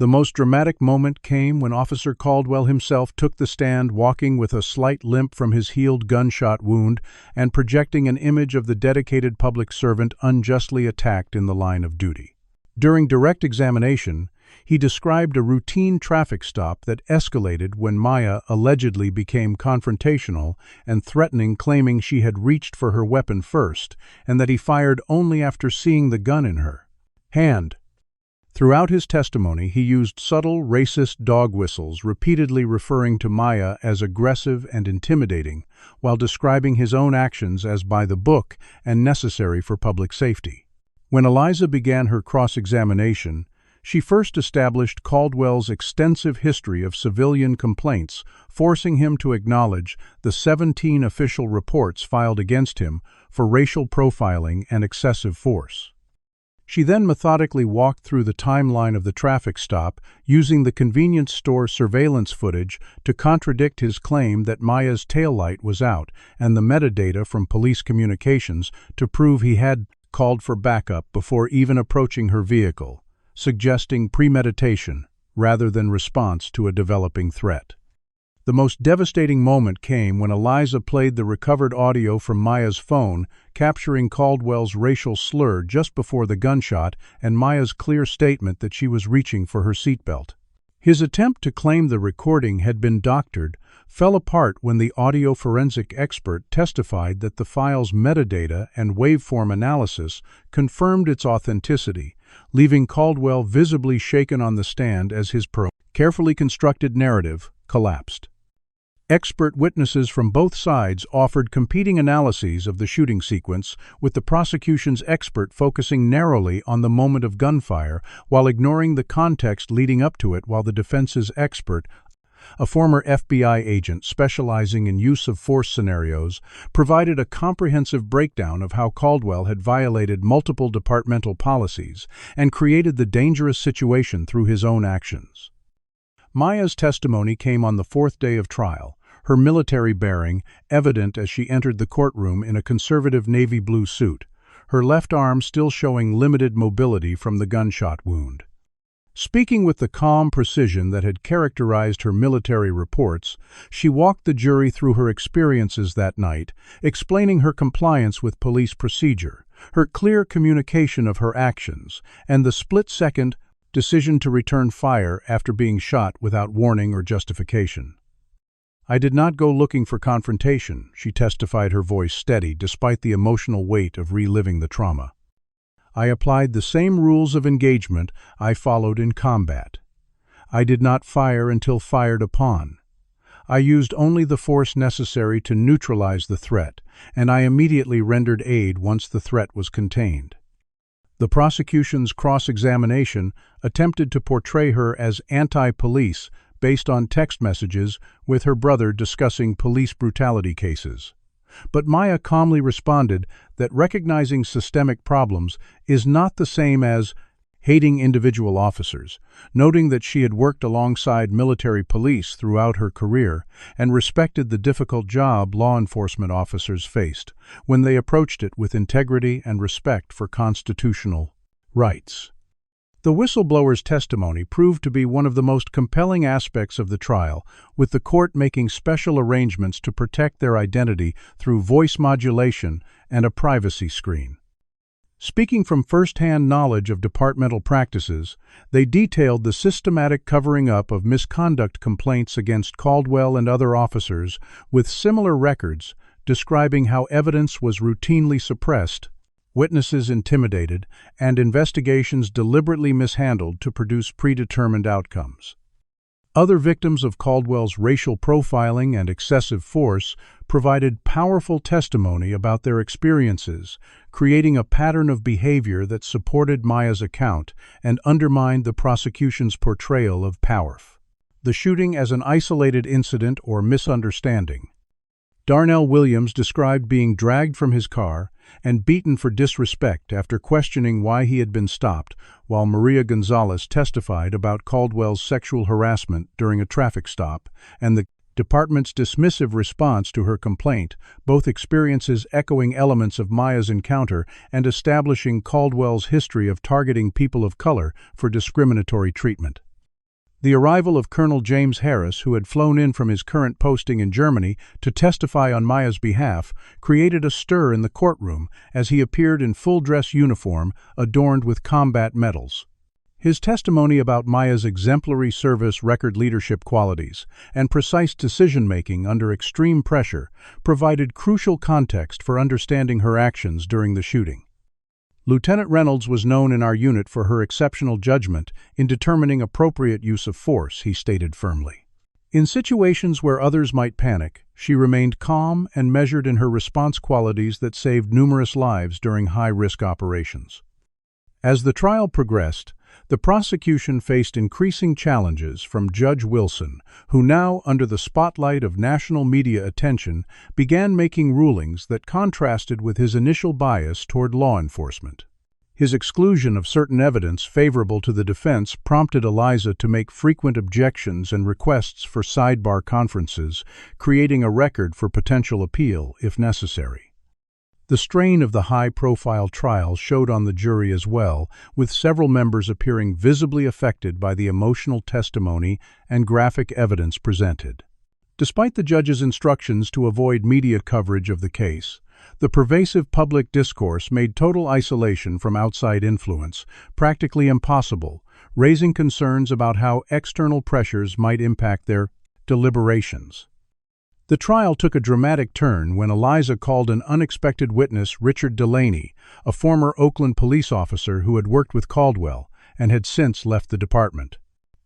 The most dramatic moment came when Officer Caldwell himself took the stand, walking with a slight limp from his healed gunshot wound and projecting an image of the dedicated public servant unjustly attacked in the line of duty. During direct examination, he described a routine traffic stop that escalated when Maya allegedly became confrontational and threatening, claiming she had reached for her weapon first and that he fired only after seeing the gun in her hand. Throughout his testimony, he used subtle, racist dog whistles, repeatedly referring to Maya as aggressive and intimidating, while describing his own actions as by the book and necessary for public safety. When Eliza began her cross-examination, she first established Caldwell's extensive history of civilian complaints, forcing him to acknowledge the 17 official reports filed against him for racial profiling and excessive force. She then methodically walked through the timeline of the traffic stop, using the convenience store surveillance footage to contradict his claim that Maya's taillight was out and the metadata from police communications to prove he had called for backup before even approaching her vehicle, suggesting premeditation rather than response to a developing threat. The most devastating moment came when Eliza played the recovered audio from Maya's phone, capturing Caldwell's racial slur just before the gunshot and Maya's clear statement that she was reaching for her seatbelt. His attempt to claim the recording had been doctored fell apart when the audio forensic expert testified that the file's metadata and waveform analysis confirmed its authenticity, leaving Caldwell visibly shaken on the stand as his carefully constructed narrative collapsed. Expert witnesses from both sides offered competing analyses of the shooting sequence, with the prosecution's expert focusing narrowly on the moment of gunfire while ignoring the context leading up to it, while the defense's expert, a former FBI agent specializing in use of force scenarios, provided a comprehensive breakdown of how Caldwell had violated multiple departmental policies and created the dangerous situation through his own actions. Maya's testimony came on the fourth day of trial, her military bearing evident as she entered the courtroom in a conservative navy blue suit, her left arm still showing limited mobility from the gunshot wound. Speaking with the calm precision that had characterized her military reports, she walked the jury through her experiences that night, explaining her compliance with police procedure, her clear communication of her actions, and the split-second decision to return fire after being shot without warning or justification. "I did not go looking for confrontation," she testified, her voice steady despite the emotional weight of reliving the trauma. "I applied the same rules of engagement I followed in combat. I did not fire until fired upon. I used only the force necessary to neutralize the threat, and I immediately rendered aid once the threat was contained." The prosecution's cross-examination attempted to portray her as anti-police based on text messages with her brother discussing police brutality cases. But Maya calmly responded that recognizing systemic problems is not the same as hating individual officers, noting that she had worked alongside military police throughout her career and respected the difficult job law enforcement officers faced when they approached it with integrity and respect for constitutional rights. The whistleblower's testimony proved to be one of the most compelling aspects of the trial, with the court making special arrangements to protect their identity through voice modulation and a privacy screen. Speaking from first-hand knowledge of departmental practices, they detailed the systematic covering up of misconduct complaints against Caldwell and other officers, with similar records describing how evidence was routinely suppressed, witnesses intimidated, and investigations deliberately mishandled to produce predetermined outcomes. Other victims of Caldwell's racial profiling and excessive force provided powerful testimony about their experiences, creating a pattern of behavior that supported Maya's account and undermined the prosecution's portrayal of power. The shooting as an isolated incident or misunderstanding. Darnell Williams described being dragged from his car and beaten for disrespect after questioning why he had been stopped, while Maria Gonzalez testified about Caldwell's sexual harassment during a traffic stop and the department's dismissive response to her complaint, both experiences echoing elements of Maya's encounter and establishing Caldwell's history of targeting people of color for discriminatory treatment. The arrival of Colonel James Harris, who had flown in from his current posting in Germany to testify on Maya's behalf, created a stir in the courtroom as he appeared in full-dress uniform adorned with combat medals. His testimony about Maya's exemplary service record leadership qualities and precise decision-making under extreme pressure provided crucial context for understanding her actions during the shooting. Lieutenant Reynolds was known in our unit for her exceptional judgment in determining appropriate use of force, he stated firmly. In situations where others might panic, she remained calm and measured in her response, qualities that saved numerous lives during high-risk operations. As the trial progressed, the prosecution faced increasing challenges from Judge Wilson, who now, under the spotlight of national media attention, began making rulings that contrasted with his initial bias toward law enforcement. His exclusion of certain evidence favorable to the defense prompted Eliza to make frequent objections and requests for sidebar conferences, creating a record for potential appeal if necessary. The strain of the high-profile trial showed on the jury as well, with several members appearing visibly affected by the emotional testimony and graphic evidence presented. Despite the judge's instructions to avoid media coverage of the case, The pervasive public discourse made total isolation from outside influence practically impossible, raising concerns about how external pressures might impact their deliberations. The trial took a dramatic turn when Eliza called an unexpected witness, Richard Delaney, a former Oakland police officer who had worked with Caldwell and had since left the department.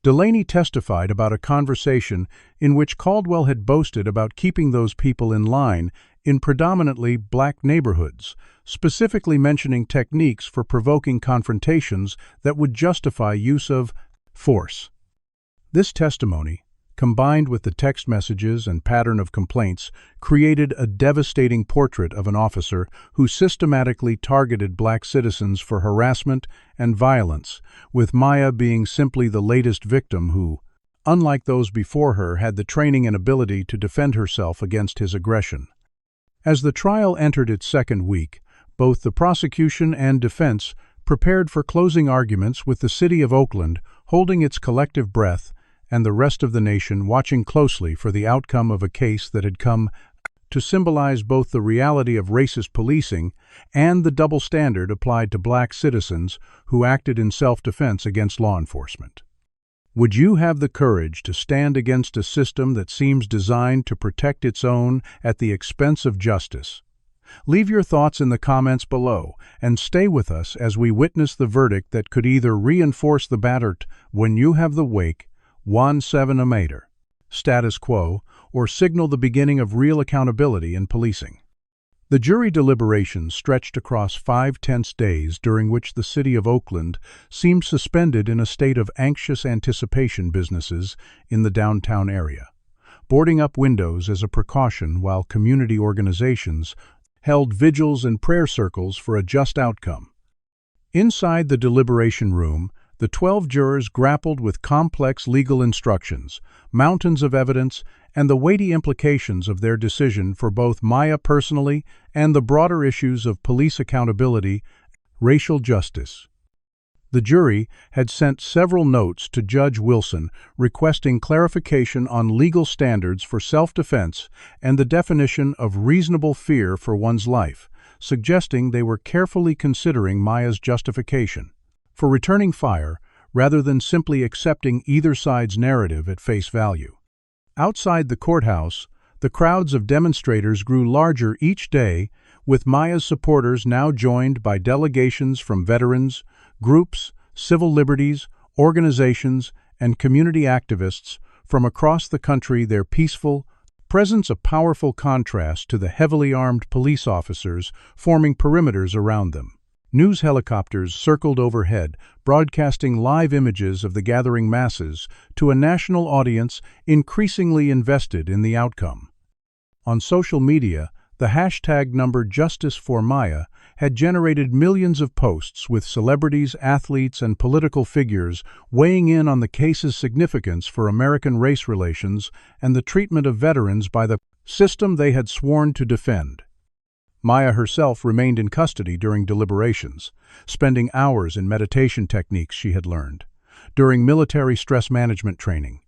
Delaney testified about a conversation in which Caldwell had boasted about keeping those people in line in predominantly black neighborhoods, specifically mentioning techniques for provoking confrontations that would justify use of force. This testimony, combined with the text messages and pattern of complaints, created a devastating portrait of an officer who systematically targeted black citizens for harassment and violence, with Maya being simply the latest victim who, unlike those before her, had the training and ability to defend herself against his aggression. As the trial entered its second week, both the prosecution and defense prepared for closing arguments, with the city of Oakland holding its collective breath and the rest of the nation watching closely for the outcome of a case that had come to symbolize both the reality of racist policing and the double standard applied to black citizens who acted in self-defense against law enforcement. Would you have the courage to stand against a system that seems designed to protect its own at the expense of justice? Leave your thoughts in the comments below and stay with us as we witness the verdict that could either reinforce the battered "when you have the wake, 1-7 matter" status quo or signal the beginning of real accountability in policing. The jury deliberations stretched across 5 tense days, during which the city of Oakland seemed suspended in a state of anxious anticipation. Businesses in the downtown area boarding up windows as a precaution, while community organizations held vigils and prayer circles for a just outcome. Inside the deliberation room, the 12 jurors grappled with complex legal instructions, mountains of evidence, and the weighty implications of their decision for both Maya personally and the broader issues of police accountability, racial justice. The jury had sent several notes to Judge Wilson requesting clarification on legal standards for self-defense and the definition of reasonable fear for one's life, suggesting they were carefully considering Maya's justification for returning fire rather than simply accepting either side's narrative at face value. Outside the courthouse, the crowds of demonstrators grew larger each day, with Maya's supporters now joined by delegations from veterans, groups, civil liberties, organizations, and community activists from across the country. Their peaceful presence a powerful contrast to the heavily armed police officers forming perimeters around them. News helicopters circled overhead, broadcasting live images of the gathering masses to a national audience increasingly invested in the outcome. On social media, the hashtag number Justice for Maya had generated millions of posts, with celebrities, athletes, and political figures weighing in on the case's significance for American race relations and the treatment of veterans by the system they had sworn to defend. Maya herself remained in custody during deliberations, spending hours in meditation techniques she had learned, during military stress management training,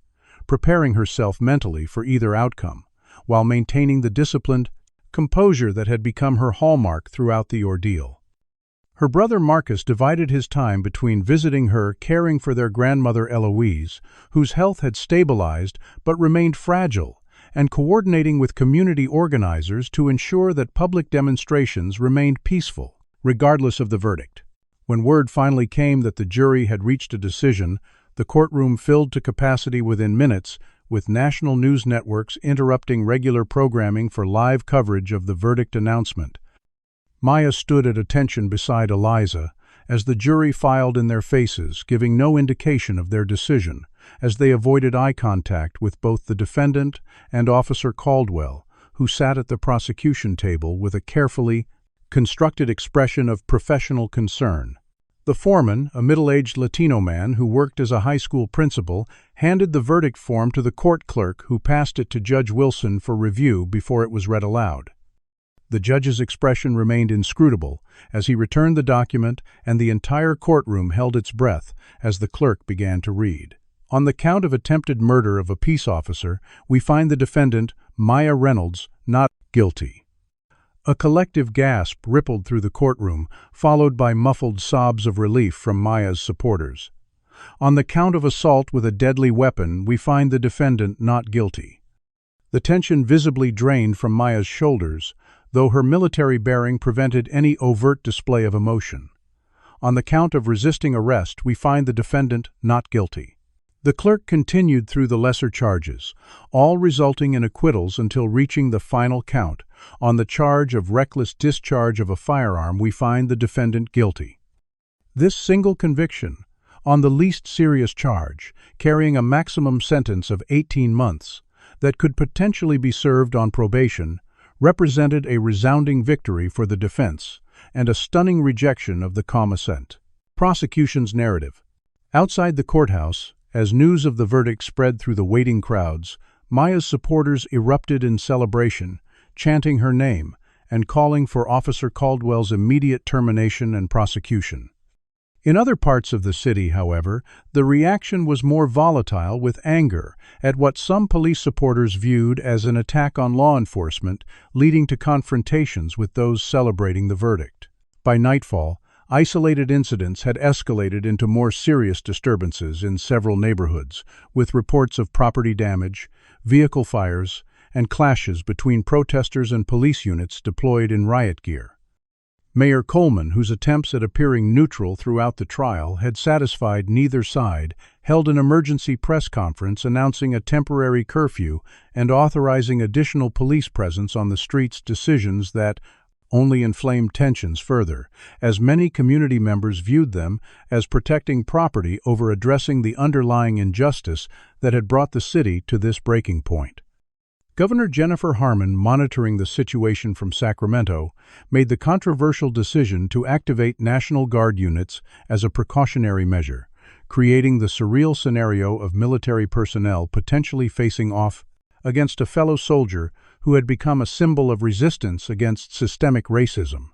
preparing herself mentally for either outcome, while maintaining the disciplined composure that had become her hallmark throughout the ordeal. Her brother Marcus divided his time between visiting her, caring for their grandmother Eloise, whose health had stabilized but remained fragile, and coordinating with community organizers to ensure that public demonstrations remained peaceful, regardless of the verdict. When word finally came that the jury had reached a decision, the courtroom filled to capacity within minutes, with national news networks interrupting regular programming for live coverage of the verdict announcement. Maya stood at attention beside Eliza as the jury filed in their faces, giving no indication of their decision, as they avoided eye contact with both the defendant and Officer Caldwell, who sat at the prosecution table with a carefully constructed expression of professional concern. The foreman, a middle-aged Latino man who worked as a high school principal, handed the verdict form to the court clerk, who passed it to Judge Wilson for review before it was read aloud. The judge's expression remained inscrutable as he returned the document, and the entire courtroom held its breath as the clerk began to read. On the count of attempted murder of a peace officer, we find the defendant, Maya Reynolds, not guilty. A collective gasp rippled through the courtroom, followed by muffled sobs of relief from Maya's supporters. On the count of assault with a deadly weapon, we find the defendant not guilty. The tension visibly drained from Maya's shoulders, though her military bearing prevented any overt display of emotion. On the count of resisting arrest, we find the defendant not guilty. The clerk continued through the lesser charges, all resulting in acquittals until reaching the final count. On the charge of reckless discharge of a firearm, we find the defendant guilty. This single conviction, on the least serious charge, carrying a maximum sentence of 18 months, that could potentially be served on probation, represented a resounding victory for the defense and a stunning rejection of the commissent. Prosecution's narrative. Outside the courthouse, as news of the verdict spread through the waiting crowds, Maya's supporters erupted in celebration, chanting her name and calling for Officer Caldwell's immediate termination and prosecution. In other parts of the city, however, the reaction was more volatile, with anger at what some police supporters viewed as an attack on law enforcement, leading to confrontations with those celebrating the verdict. By nightfall, isolated incidents had escalated into more serious disturbances in several neighborhoods, with reports of property damage, vehicle fires, and clashes between protesters and police units deployed in riot gear. Mayor Coleman, whose attempts at appearing neutral throughout the trial had satisfied neither side, held an emergency press conference announcing a temporary curfew and authorizing additional police presence on the streets, decisions that only inflamed tensions further, as many community members viewed them as protecting property over addressing the underlying injustice that had brought the city to this breaking point. Governor Jennifer Harmon, monitoring the situation from Sacramento, made the controversial decision to activate National Guard units as a precautionary measure, creating the surreal scenario of military personnel potentially facing off against a fellow soldier who had become a symbol of resistance against systemic racism.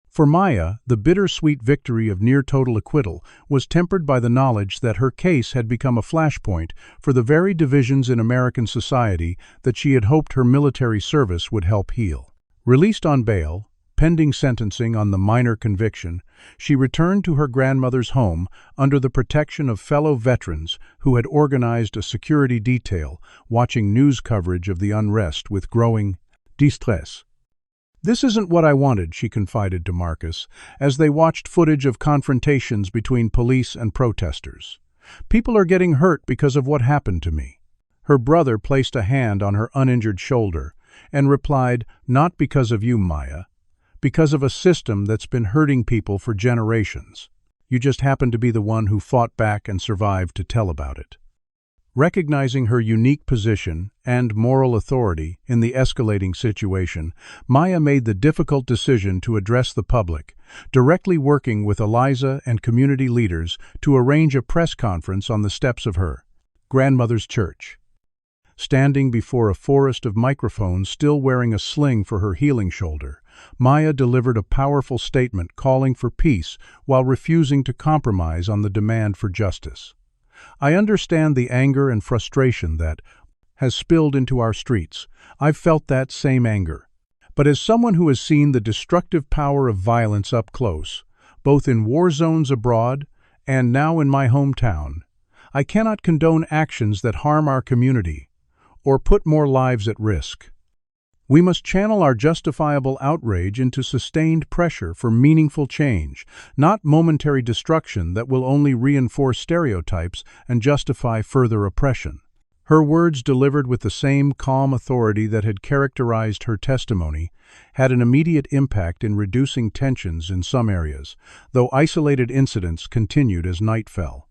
For Maya, the bittersweet victory of near-total acquittal was tempered by the knowledge that her case had become a flashpoint for the very divisions in American society that she had hoped her military service would help heal. Released on bail, pending sentencing on the minor conviction, she returned to her grandmother's home under the protection of fellow veterans who had organized a security detail, watching news coverage of the unrest with growing distress. "This isn't what I wanted," she confided to Marcus, as they watched footage of confrontations between police and protesters. "People are getting hurt because of what happened to me." Her brother placed a hand on her uninjured shoulder and replied, "Not because of you, Maya. Because of a system that's been hurting people for generations. You just happen to be the one who fought back and survived to tell about it." Recognizing her unique position and moral authority in the escalating situation, Maya made the difficult decision to address the public, directly working with Eliza and community leaders to arrange a press conference on the steps of her grandmother's church. Standing before a forest of microphones, still wearing a sling for her healing shoulder, Maya delivered a powerful statement calling for peace while refusing to compromise on the demand for justice. "I understand the anger and frustration that has spilled into our streets. I've felt that same anger. But as someone who has seen the destructive power of violence up close, both in war zones abroad and now in my hometown, I cannot condone actions that harm our community or put more lives at risk. We must channel our justifiable outrage into sustained pressure for meaningful change, not momentary destruction that will only reinforce stereotypes and justify further oppression." Her words, delivered with the same calm authority that had characterized her testimony, had an immediate impact in reducing tensions in some areas, though isolated incidents continued as night fell.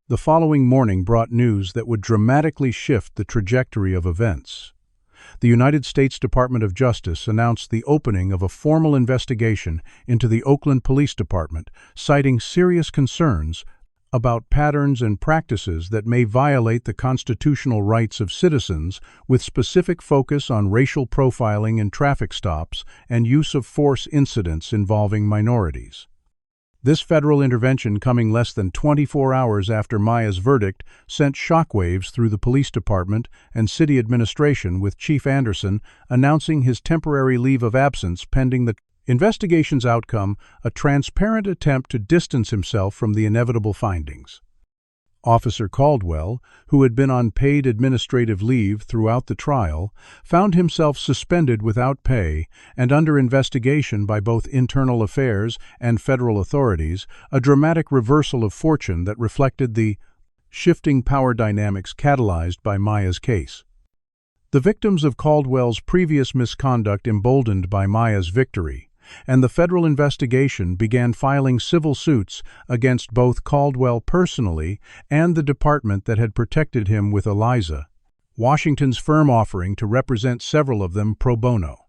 The following morning brought news that would dramatically shift the trajectory of events. The United States Department of Justice announced the opening of a formal investigation into the Oakland Police Department, citing serious concerns about patterns and practices that may violate the constitutional rights of citizens, with specific focus on racial profiling in traffic stops and use of force incidents involving minorities. This federal intervention, coming less than 24 hours after Maya's verdict, sent shockwaves through the police department and city administration, with Chief Anderson announcing his temporary leave of absence pending the investigation's outcome, a transparent attempt to distance himself from the inevitable findings. Officer Caldwell, who had been on paid administrative leave throughout the trial, found himself suspended without pay and under investigation by both internal affairs and federal authorities, a dramatic reversal of fortune that reflected the shifting power dynamics catalyzed by Maya's case. The victims of Caldwell's previous misconduct emboldened by Maya's victory, and the federal investigation began filing civil suits against both Caldwell personally and the department that had protected him, with Eliza, Washington's firm, offering to represent several of them pro bono.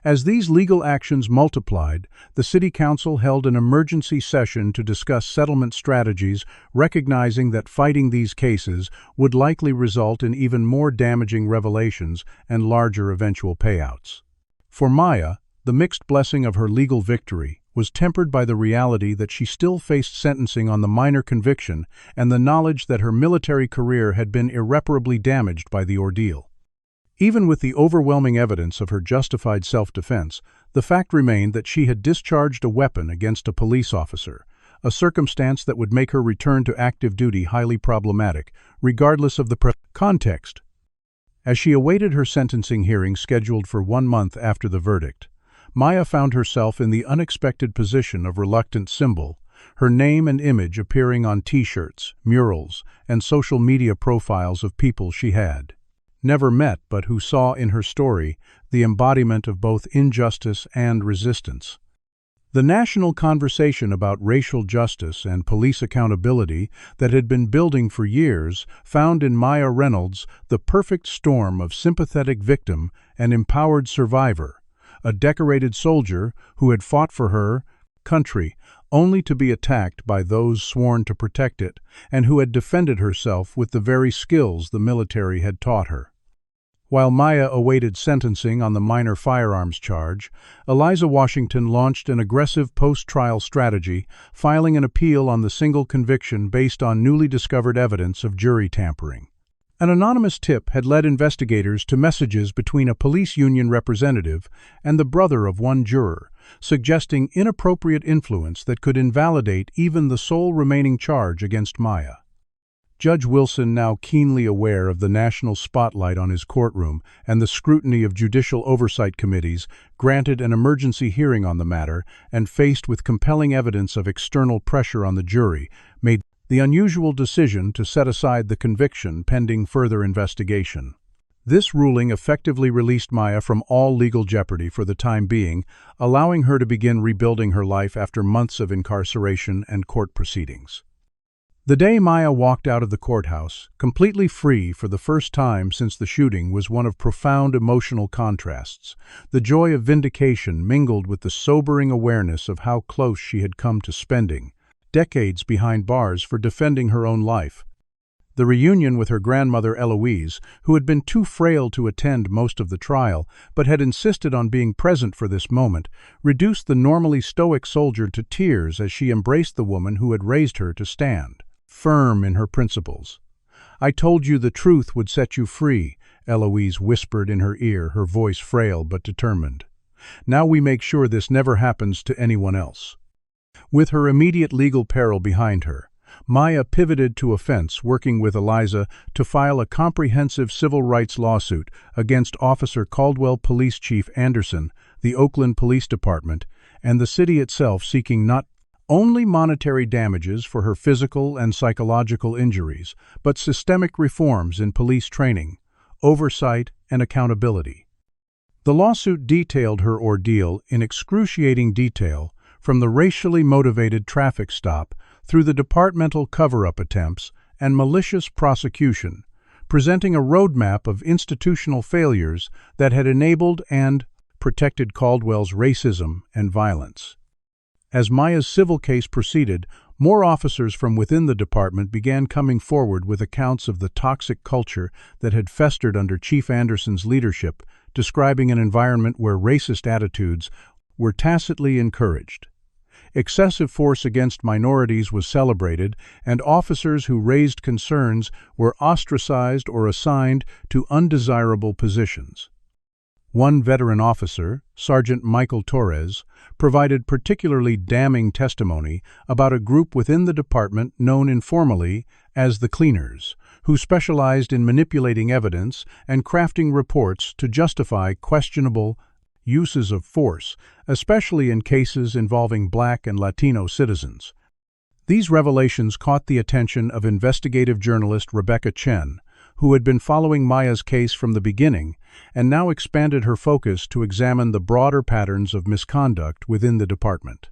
As these legal actions multiplied, the City Council held an emergency session to discuss settlement strategies, recognizing that fighting these cases would likely result in even more damaging revelations and larger eventual payouts. For Maya, the mixed blessing of her legal victory was tempered by the reality that she still faced sentencing on the minor conviction and the knowledge that her military career had been irreparably damaged by the ordeal. Even with the overwhelming evidence of her justified self-defense, the fact remained that she had discharged a weapon against a police officer, a circumstance that would make her return to active duty highly problematic, regardless of the context. As she awaited her sentencing hearing scheduled for 1 month after the verdict, Maya found herself in the unexpected position of reluctant symbol, her name and image appearing on T-shirts, murals, and social media profiles of people she had never met but who saw in her story the embodiment of both injustice and resistance. The national conversation about racial justice and police accountability that had been building for years found in Maya Reynolds the perfect storm of sympathetic victim and empowered survivor, a decorated soldier who had fought for her country only to be attacked by those sworn to protect it, and who had defended herself with the very skills the military had taught her. While Maya awaited sentencing on the minor firearms charge, Eliza Washington launched an aggressive post-trial strategy, filing an appeal on the single conviction based on newly discovered evidence of jury tampering. An anonymous tip had led investigators to messages between a police union representative and the brother of one juror, suggesting inappropriate influence that could invalidate even the sole remaining charge against Maya. Judge Wilson, now keenly aware of the national spotlight on his courtroom and the scrutiny of judicial oversight committees, granted an emergency hearing on the matter and, faced with compelling evidence of external pressure on the jury, made the unusual decision to set aside the conviction pending further investigation. This ruling effectively released Maya from all legal jeopardy for the time being, allowing her to begin rebuilding her life after months of incarceration and court proceedings. The day Maya walked out of the courthouse, completely free for the first time since the shooting, was one of profound emotional contrasts. The joy of vindication mingled with the sobering awareness of how close she had come to spending decades behind bars for defending her own life. The reunion with her grandmother Eloise, who had been too frail to attend most of the trial but had insisted on being present for this moment, reduced the normally stoic soldier to tears as she embraced the woman who had raised her to stand firm in her principles. "I told you the truth would set you free," Eloise whispered in her ear, her voice frail but determined. "Now we make sure this never happens to anyone else." With her immediate legal peril behind her, Maya pivoted to offense, working with Eliza to file a comprehensive civil rights lawsuit against Officer Caldwell, Police Chief Anderson, the Oakland Police Department, and the city itself, seeking not only monetary damages for her physical and psychological injuries, but systemic reforms in police training, oversight, and accountability. The lawsuit detailed her ordeal in excruciating detail, from the racially motivated traffic stop through the departmental cover-up attempts and malicious prosecution, presenting a roadmap of institutional failures that had enabled and protected Caldwell's racism and violence. As Maya's civil case proceeded, more officers from within the department began coming forward with accounts of the toxic culture that had festered under Chief Anderson's leadership, describing an environment where racist attitudes were tacitly encouraged. Excessive force against minorities was celebrated, and officers who raised concerns were ostracized or assigned to undesirable positions. One veteran officer, Sergeant Michael Torres, provided particularly damning testimony about a group within the department known informally as the Cleaners, who specialized in manipulating evidence and crafting reports to justify questionable uses of force, especially in cases involving Black and Latino citizens. These revelations caught the attention of investigative journalist Rebecca Chen, who had been following Maya's case from the beginning and now expanded her focus to examine the broader patterns of misconduct within the department.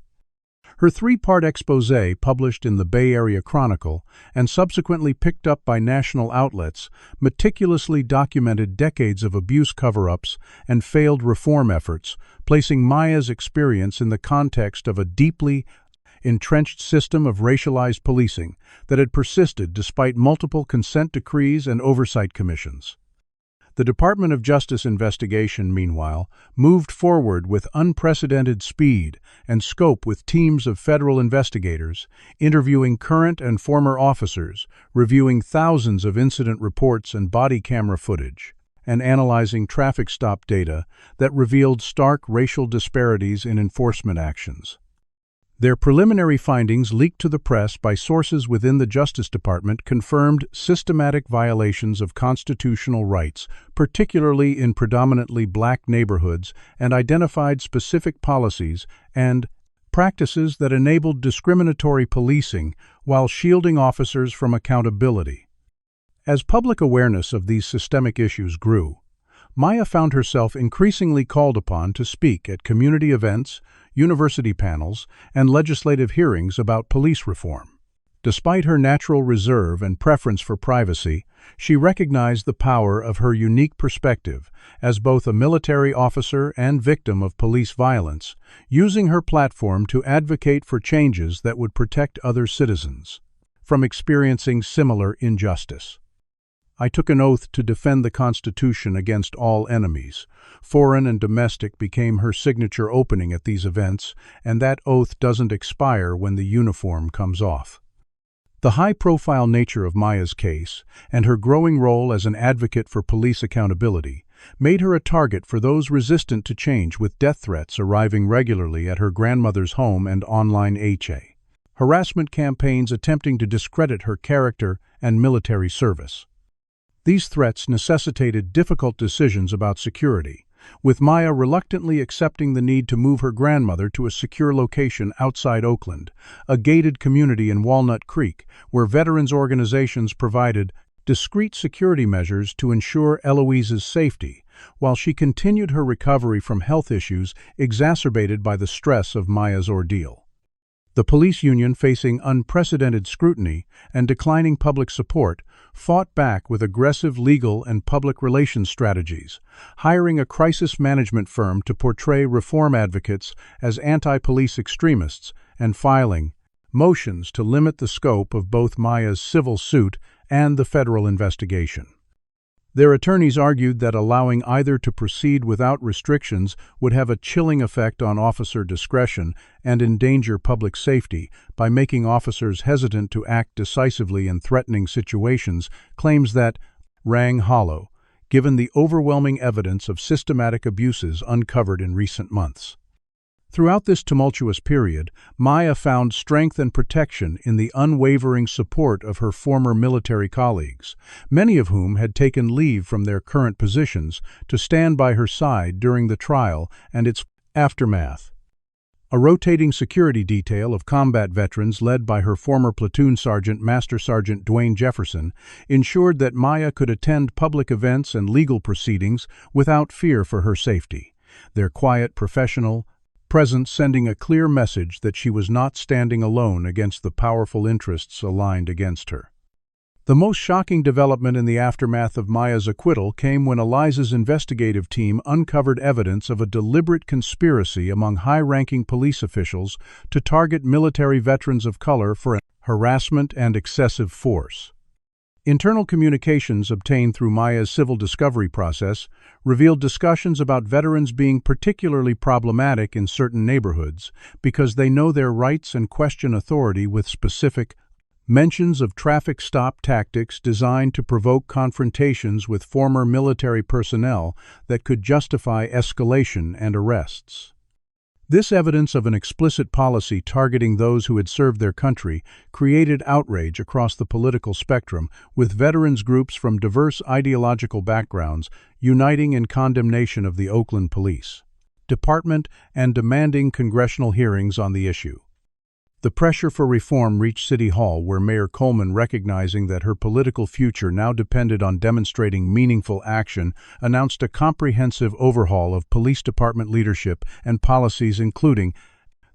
Her three-part exposé, published in the Bay Area Chronicle and subsequently picked up by national outlets, meticulously documented decades of abuse cover-ups and failed reform efforts, placing Maya's experience in the context of a deeply entrenched system of racialized policing that had persisted despite multiple consent decrees and oversight commissions. The Department of Justice investigation, meanwhile, moved forward with unprecedented speed and scope, with teams of federal investigators interviewing current and former officers, reviewing thousands of incident reports and body camera footage, and analyzing traffic stop data that revealed stark racial disparities in enforcement actions. Their preliminary findings, leaked to the press by sources within the Justice Department, confirmed systematic violations of constitutional rights, particularly in predominantly Black neighborhoods, and identified specific policies and practices that enabled discriminatory policing while shielding officers from accountability. As public awareness of these systemic issues grew, Maya found herself increasingly called upon to speak at community events, university panels, and legislative hearings about police reform. Despite her natural reserve and preference for privacy, she recognized the power of her unique perspective as both a military officer and victim of police violence, using her platform to advocate for changes that would protect other citizens from experiencing similar injustice. "I took an oath to defend the Constitution against all enemies. Foreign and domestic" became her signature opening at these events, and that oath doesn't expire when the uniform comes off. The high-profile nature of Maya's case and her growing role as an advocate for police accountability made her a target for those resistant to change, with death threats arriving regularly at her grandmother's home and online harassment campaigns attempting to discredit her character and military service. These threats necessitated difficult decisions about security, with Maya reluctantly accepting the need to move her grandmother to a secure location outside Oakland, a gated community in Walnut Creek, where veterans organizations provided discreet security measures to ensure Eloise's safety, while she continued her recovery from health issues exacerbated by the stress of Maya's ordeal. The police union, facing unprecedented scrutiny and declining public support, fought back with aggressive legal and public relations strategies, hiring a crisis management firm to portray reform advocates as anti-police extremists and filing motions to limit the scope of both Maya's civil suit and the federal investigation. Their attorneys argued that allowing either to proceed without restrictions would have a chilling effect on officer discretion and endanger public safety by making officers hesitant to act decisively in threatening situations, claims that rang hollow, given the overwhelming evidence of systematic abuses uncovered in recent months. Throughout this tumultuous period, Maya found strength and protection in the unwavering support of her former military colleagues, many of whom had taken leave from their current positions to stand by her side during the trial and its aftermath. A rotating security detail of combat veterans led by her former platoon sergeant, Master Sergeant Dwayne Jefferson, ensured that Maya could attend public events and legal proceedings without fear for her safety. Their quiet, professional presence sending a clear message that she was not standing alone against the powerful interests aligned against her. The most shocking development in the aftermath of Maya's acquittal came when Eliza's investigative team uncovered evidence of a deliberate conspiracy among high-ranking police officials to target military veterans of color for harassment and excessive force. Internal communications obtained through Maya's civil discovery process revealed discussions about veterans being particularly problematic in certain neighborhoods because they know their rights and question authority with specific mentions of traffic stop tactics designed to provoke confrontations with former military personnel that could justify escalation and arrests. This evidence of an explicit policy targeting those who had served their country created outrage across the political spectrum, with veterans groups from diverse ideological backgrounds uniting in condemnation of the Oakland Police Department and demanding congressional hearings on the issue. The pressure for reform reached City Hall, where Mayor Coleman, recognizing that her political future now depended on demonstrating meaningful action, announced a comprehensive overhaul of police department leadership and policies, including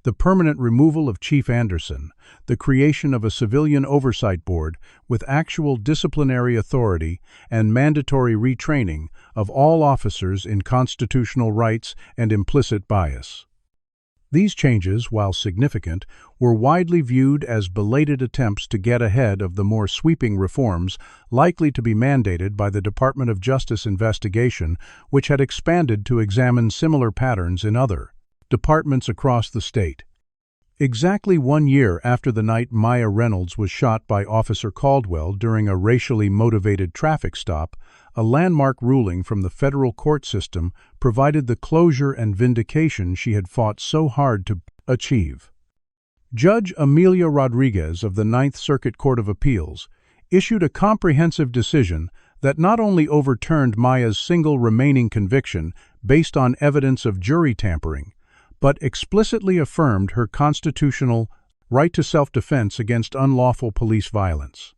the permanent removal of Chief Anderson, the creation of a civilian oversight board with actual disciplinary authority, and mandatory retraining of all officers in constitutional rights and implicit bias. These changes, while significant, were widely viewed as belated attempts to get ahead of the more sweeping reforms likely to be mandated by the Department of Justice investigation, which had expanded to examine similar patterns in other departments across the state. Exactly 1 year after the night Maya Reynolds was shot by Officer Caldwell during a racially motivated traffic stop, a landmark ruling from the federal court system provided the closure and vindication she had fought so hard to achieve. Judge Amelia Rodriguez of the Ninth Circuit Court of Appeals issued a comprehensive decision that not only overturned Maya's single remaining conviction based on evidence of jury tampering, but explicitly affirmed her constitutional right to self-defense against unlawful police violence.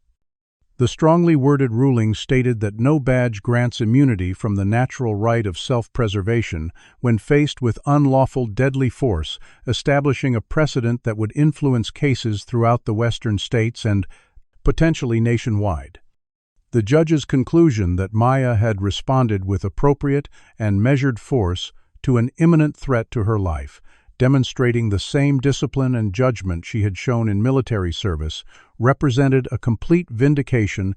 The strongly worded ruling stated that no badge grants immunity from the natural right of self-preservation when faced with unlawful deadly force, establishing a precedent that would influence cases throughout the western states and potentially nationwide. The judge's conclusion that Maya had responded with appropriate and measured force to an imminent threat to her life, demonstrating the same discipline and judgment she had shown in military service, represented a complete vindication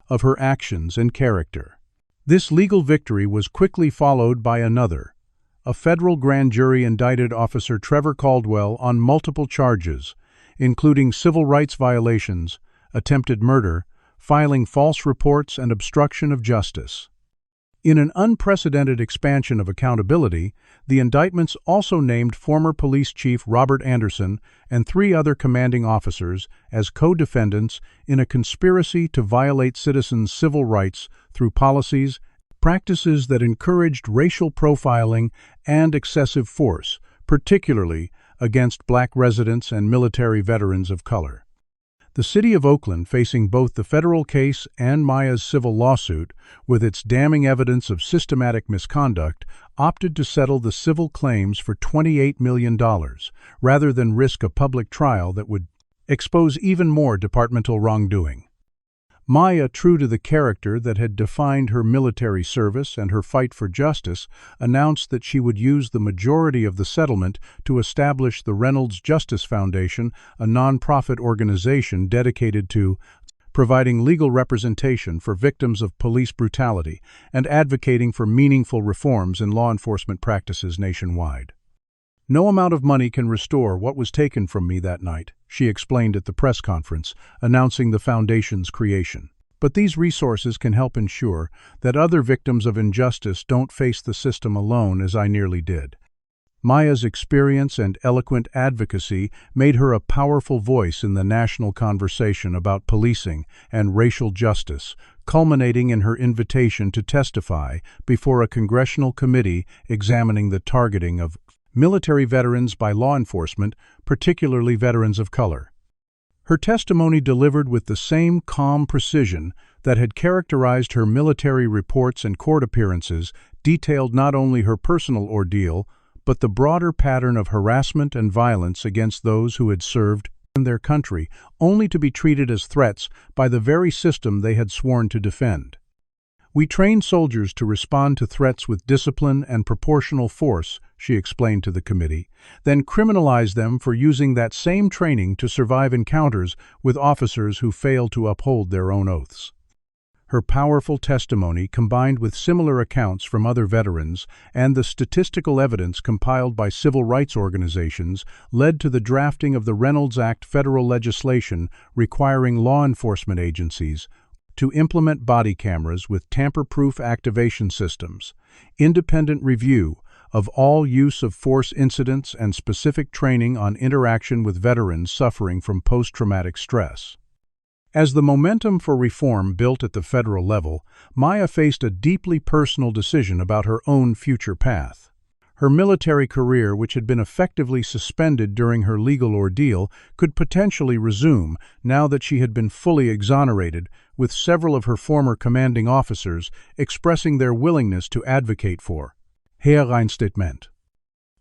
of her actions and character. This legal victory was quickly followed by another. A federal grand jury indicted Officer Trevor Caldwell on multiple charges, including civil rights violations, attempted murder, filing false reports, and obstruction of justice. In an unprecedented expansion of accountability, the indictments also named former police chief Robert Anderson and 3 other commanding officers as co-defendants in a conspiracy to violate citizens' civil rights through policies, practices that encouraged racial profiling and excessive force, particularly against Black residents and military veterans of color. The city of Oakland, facing both the federal case and Maya's civil lawsuit, with its damning evidence of systematic misconduct, opted to settle the civil claims for $28 million, rather than risk a public trial that would expose even more departmental wrongdoing. Maya, true to the character that had defined her military service and her fight for justice, announced that she would use the majority of the settlement to establish the Reynolds Justice Foundation, a nonprofit organization dedicated to providing legal representation for victims of police brutality and advocating for meaningful reforms in law enforcement practices nationwide. "No amount of money can restore what was taken from me that night," she explained at the press conference, announcing the foundation's creation. "But these resources can help ensure that other victims of injustice don't face the system alone as I nearly did." Maya's experience and eloquent advocacy made her a powerful voice in the national conversation about policing and racial justice, culminating in her invitation to testify before a congressional committee examining the targeting of military veterans by law enforcement, particularly veterans of color. Her testimony, delivered with the same calm precision that had characterized her military reports and court appearances, detailed not only her personal ordeal, but the broader pattern of harassment and violence against those who had served in their country, only to be treated as threats by the very system they had sworn to defend. "We train soldiers to respond to threats with discipline and proportional force," she explained to the committee, "then criminalize them for using that same training to survive encounters with officers who fail to uphold their own oaths." Her powerful testimony, combined with similar accounts from other veterans and the statistical evidence compiled by civil rights organizations, led to the drafting of the Reynolds Act, federal legislation requiring law enforcement agencies to implement body cameras with tamper-proof activation systems, independent review of all use of force incidents, and specific training on interaction with veterans suffering from post-traumatic stress. As the momentum for reform built at the federal level, Maya faced a deeply personal decision about her own future path. Her military career, which had been effectively suspended during her legal ordeal, could potentially resume now that she had been fully exonerated, with several of her former commanding officers expressing their willingness to advocate for harrowing.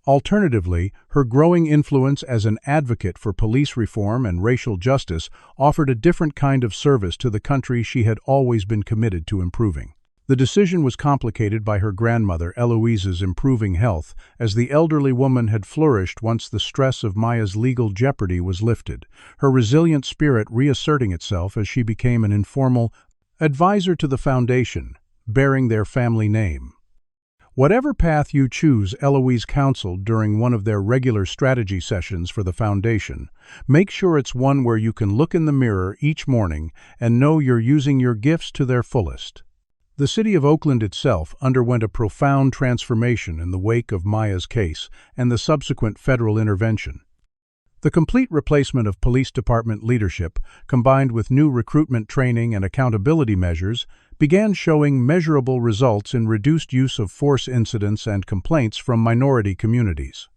Alternatively, her growing influence as an advocate for police reform and racial justice offered a different kind of service to the country she had always been committed to improving. The decision was complicated by her grandmother Eloise's improving health, as the elderly woman had flourished once the stress of Maya's legal jeopardy was lifted, her resilient spirit reasserting itself as she became an informal advisor to the foundation, bearing their family name. Whatever path you choose, Eloise counseled during one of their regular strategy sessions for the foundation, make sure it's one where you can look in the mirror each morning and know you're using your gifts to their fullest. The city of Oakland itself underwent a profound transformation in the wake of Maya's case and the subsequent federal intervention. The complete replacement of police department leadership, combined with new recruitment training and accountability measures, began showing measurable results in reduced use of force incidents and complaints from minority communities.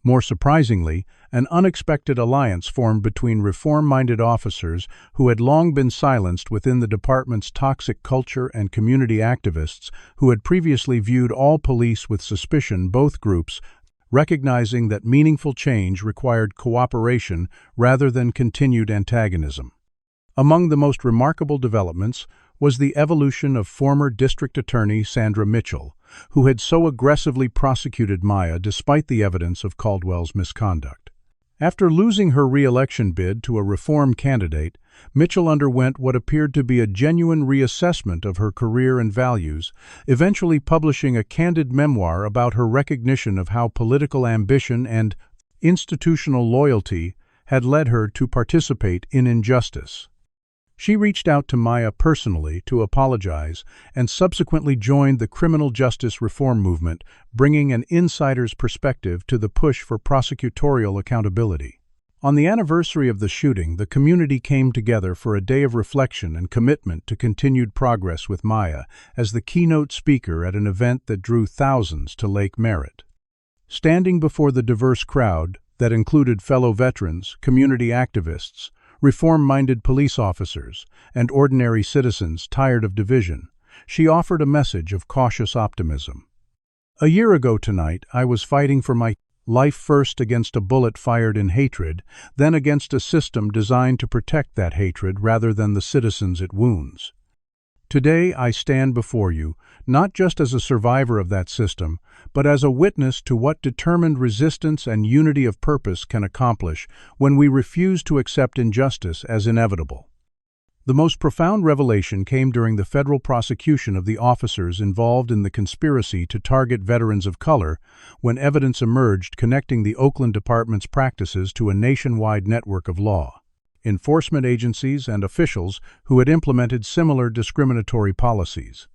More surprisingly, an unexpected alliance formed between reform-minded officers who had long been silenced within the department's toxic culture and community activists who had previously viewed all police with suspicion. Both groups recognizing that meaningful change required cooperation rather than continued antagonism. Among the most remarkable developments was the evolution of former District Attorney Sandra Mitchell, who had so aggressively prosecuted Maya despite the evidence of Caldwell's misconduct. After losing her re-election bid to a reform candidate, Mitchell underwent what appeared to be a genuine reassessment of her career and values, eventually publishing a candid memoir about her recognition of how political ambition and institutional loyalty had led her to participate in injustice. She reached out to Maya personally to apologize and subsequently joined the criminal justice reform movement, bringing an insider's perspective to the push for prosecutorial accountability. On the anniversary of the shooting, the community came together for a day of reflection and commitment to continued progress with Maya as the keynote speaker at an event that drew thousands to Lake Merritt. Standing before the diverse crowd that included fellow veterans, community activists, reform-minded police officers, and ordinary citizens tired of division, she offered a message of cautious optimism. "A year ago tonight, I was fighting for my life, first against a bullet fired in hatred, then against a system designed to protect that hatred rather than the citizens it wounds. Today I stand before you, not just as a survivor of that system, but as a witness to what determined resistance and unity of purpose can accomplish when we refuse to accept injustice as inevitable." The most profound revelation came during the federal prosecution of the officers involved in the conspiracy to target veterans of color, when evidence emerged connecting the Oakland Department's practices to a nationwide network of law enforcement agencies and officials who had implemented similar discriminatory policies.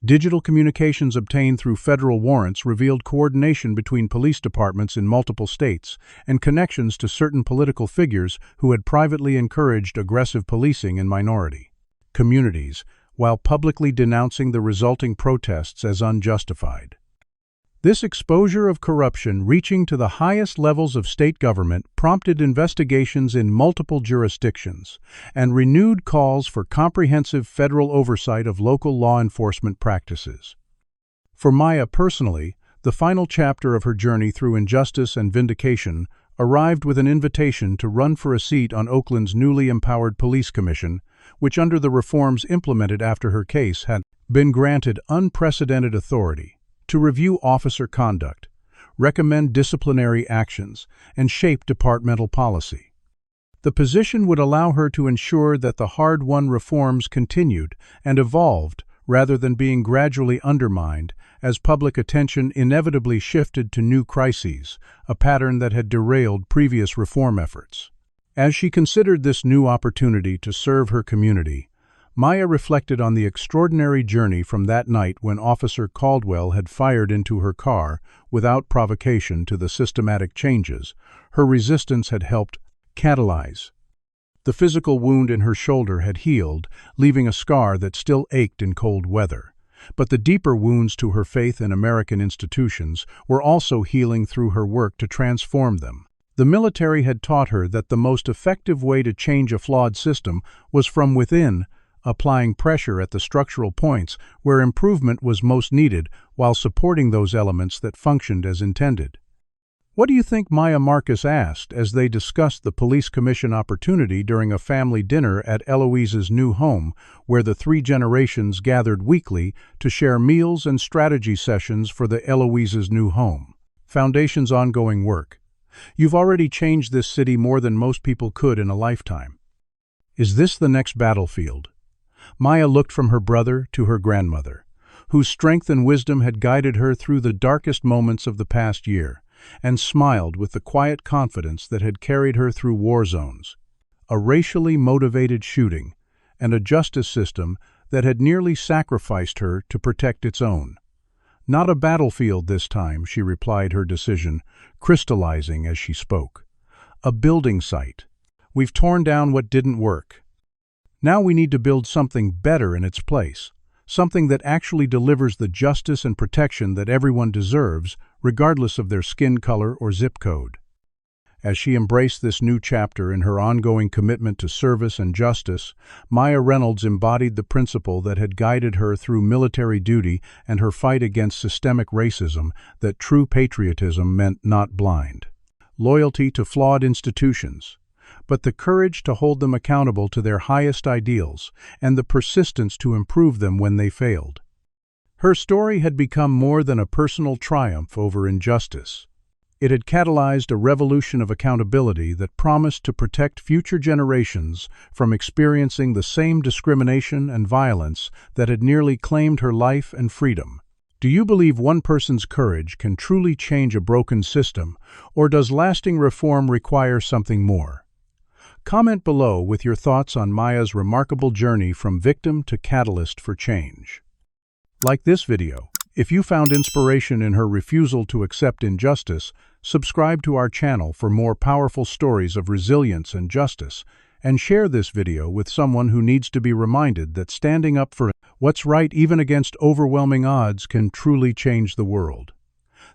Digital communications obtained through federal warrants revealed coordination between police departments in multiple states and connections to certain political figures who had privately encouraged aggressive policing in minority communities, while publicly denouncing the resulting protests as unjustified. This exposure of corruption reaching to the highest levels of state government prompted investigations in multiple jurisdictions and renewed calls for comprehensive federal oversight of local law enforcement practices. For Maya personally, the final chapter of her journey through injustice and vindication arrived with an invitation to run for a seat on Oakland's newly empowered police commission, which under the reforms implemented after her case had been granted unprecedented authority to review officer conduct, recommend disciplinary actions, and shape departmental policy. The position would allow her to ensure that the hard-won reforms continued and evolved rather than being gradually undermined as public attention inevitably shifted to new crises, a pattern that had derailed previous reform efforts. As she considered this new opportunity to serve her community, Maya reflected on the extraordinary journey from that night when Officer Caldwell had fired into her car without provocation to the systematic changes her resistance had helped catalyze. The physical wound in her shoulder had healed, leaving a scar that still ached in cold weather. But the deeper wounds to her faith in American institutions were also healing through her work to transform them. The military had taught her that the most effective way to change a flawed system was from within, applying pressure at the structural points where improvement was most needed while supporting those elements that functioned as intended. "What do you think?" Maya Marcus asked as they discussed the police commission opportunity during a family dinner at Eloise's new home, where the three generations gathered weekly to share meals and strategy sessions for the Eloise's new home. Foundation's ongoing work. You've already changed this city more than most people could in a lifetime. Is this the next battlefield? Maya looked from her brother to her grandmother, whose strength and wisdom had guided her through the darkest moments of the past year, and smiled with the quiet confidence that had carried her through war zones, a racially motivated shooting, and a justice system that had nearly sacrificed her to protect its own. "Not a battlefield this time," she replied, her decision crystallizing as she spoke. "A building site. We've torn down what didn't work. Now we need to build something better in its place, something that actually delivers the justice and protection that everyone deserves, regardless of their skin color or zip code." As she embraced this new chapter in her ongoing commitment to service and justice, Maya Reynolds embodied the principle that had guided her through military duty and her fight against systemic racism, that true patriotism meant not blind loyalty to flawed institutions, but the courage to hold them accountable to their highest ideals and the persistence to improve them when they failed. Her story had become more than a personal triumph over injustice. It had catalyzed a revolution of accountability that promised to protect future generations from experiencing the same discrimination and violence that had nearly claimed her life and freedom. Do you believe one person's courage can truly change a broken system, or does lasting reform require something more? Comment below with your thoughts on Maya's remarkable journey from victim to catalyst for change. Like this video. If you found inspiration in her refusal to accept injustice, subscribe to our channel for more powerful stories of resilience and justice, and share this video with someone who needs to be reminded that standing up for what's right even against overwhelming odds can truly change the world.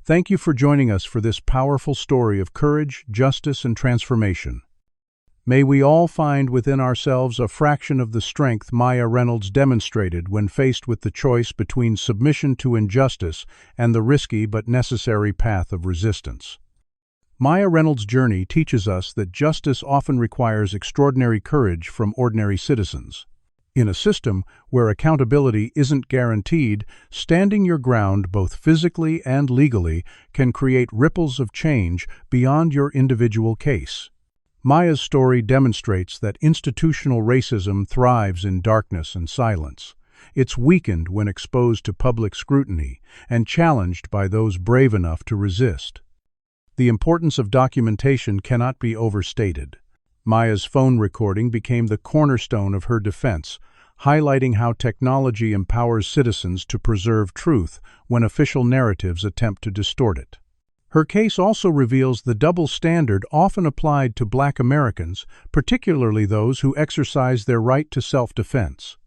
Thank you for joining us for this powerful story of courage, justice, and transformation. May we all find within ourselves a fraction of the strength Maya Reynolds demonstrated when faced with the choice between submission to injustice and the risky but necessary path of resistance. Maya Reynolds' journey teaches us that justice often requires extraordinary courage from ordinary citizens. In a system where accountability isn't guaranteed, standing your ground both physically and legally can create ripples of change beyond your individual case. Maya's story demonstrates that institutional racism thrives in darkness and silence. It's weakened when exposed to public scrutiny and challenged by those brave enough to resist. The importance of documentation cannot be overstated. Maya's phone recording became the cornerstone of her defense, highlighting how technology empowers citizens to preserve truth when official narratives attempt to distort it. Her case also reveals the double standard often applied to Black Americans, particularly those who exercise their right to self-defense.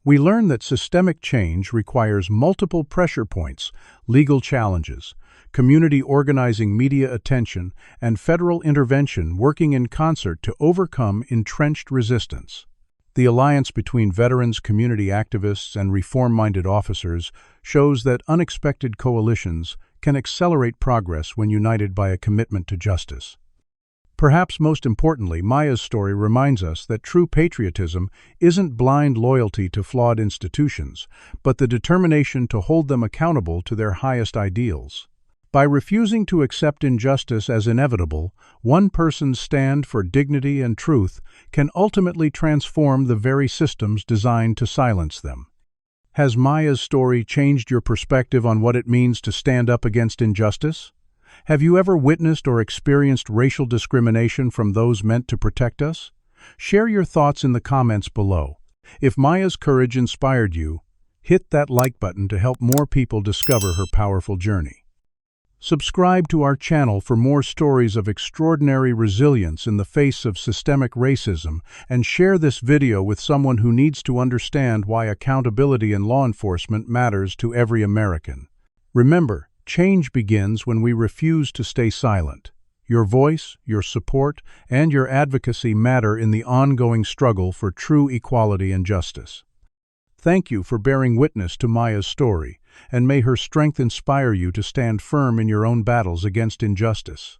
We learn that systemic change requires multiple pressure points, legal challenges, community organizing, media attention, and federal intervention working in concert to overcome entrenched resistance. The alliance between veterans, community activists, and reform-minded officers shows that unexpected coalitions can accelerate progress when united by a commitment to justice. Perhaps most importantly, Maya's story reminds us that true patriotism isn't blind loyalty to flawed institutions, but the determination to hold them accountable to their highest ideals. By refusing to accept injustice as inevitable, one person's stand for dignity and truth can ultimately transform the very systems designed to silence them. Has Maya's story changed your perspective on what it means to stand up against injustice? Have you ever witnessed or experienced racial discrimination from those meant to protect us? Share your thoughts in the comments below. If Maya's courage inspired you, hit that like button to help more people discover her powerful journey. Subscribe to our channel for more stories of extraordinary resilience in the face of systemic racism, and share this video with someone who needs to understand why accountability in law enforcement matters to every American. Remember, change begins when we refuse to stay silent. Your voice, your support, and your advocacy matter in the ongoing struggle for true equality and justice. Thank you for bearing witness to Maya's story, and may her strength inspire you to stand firm in your own battles against injustice.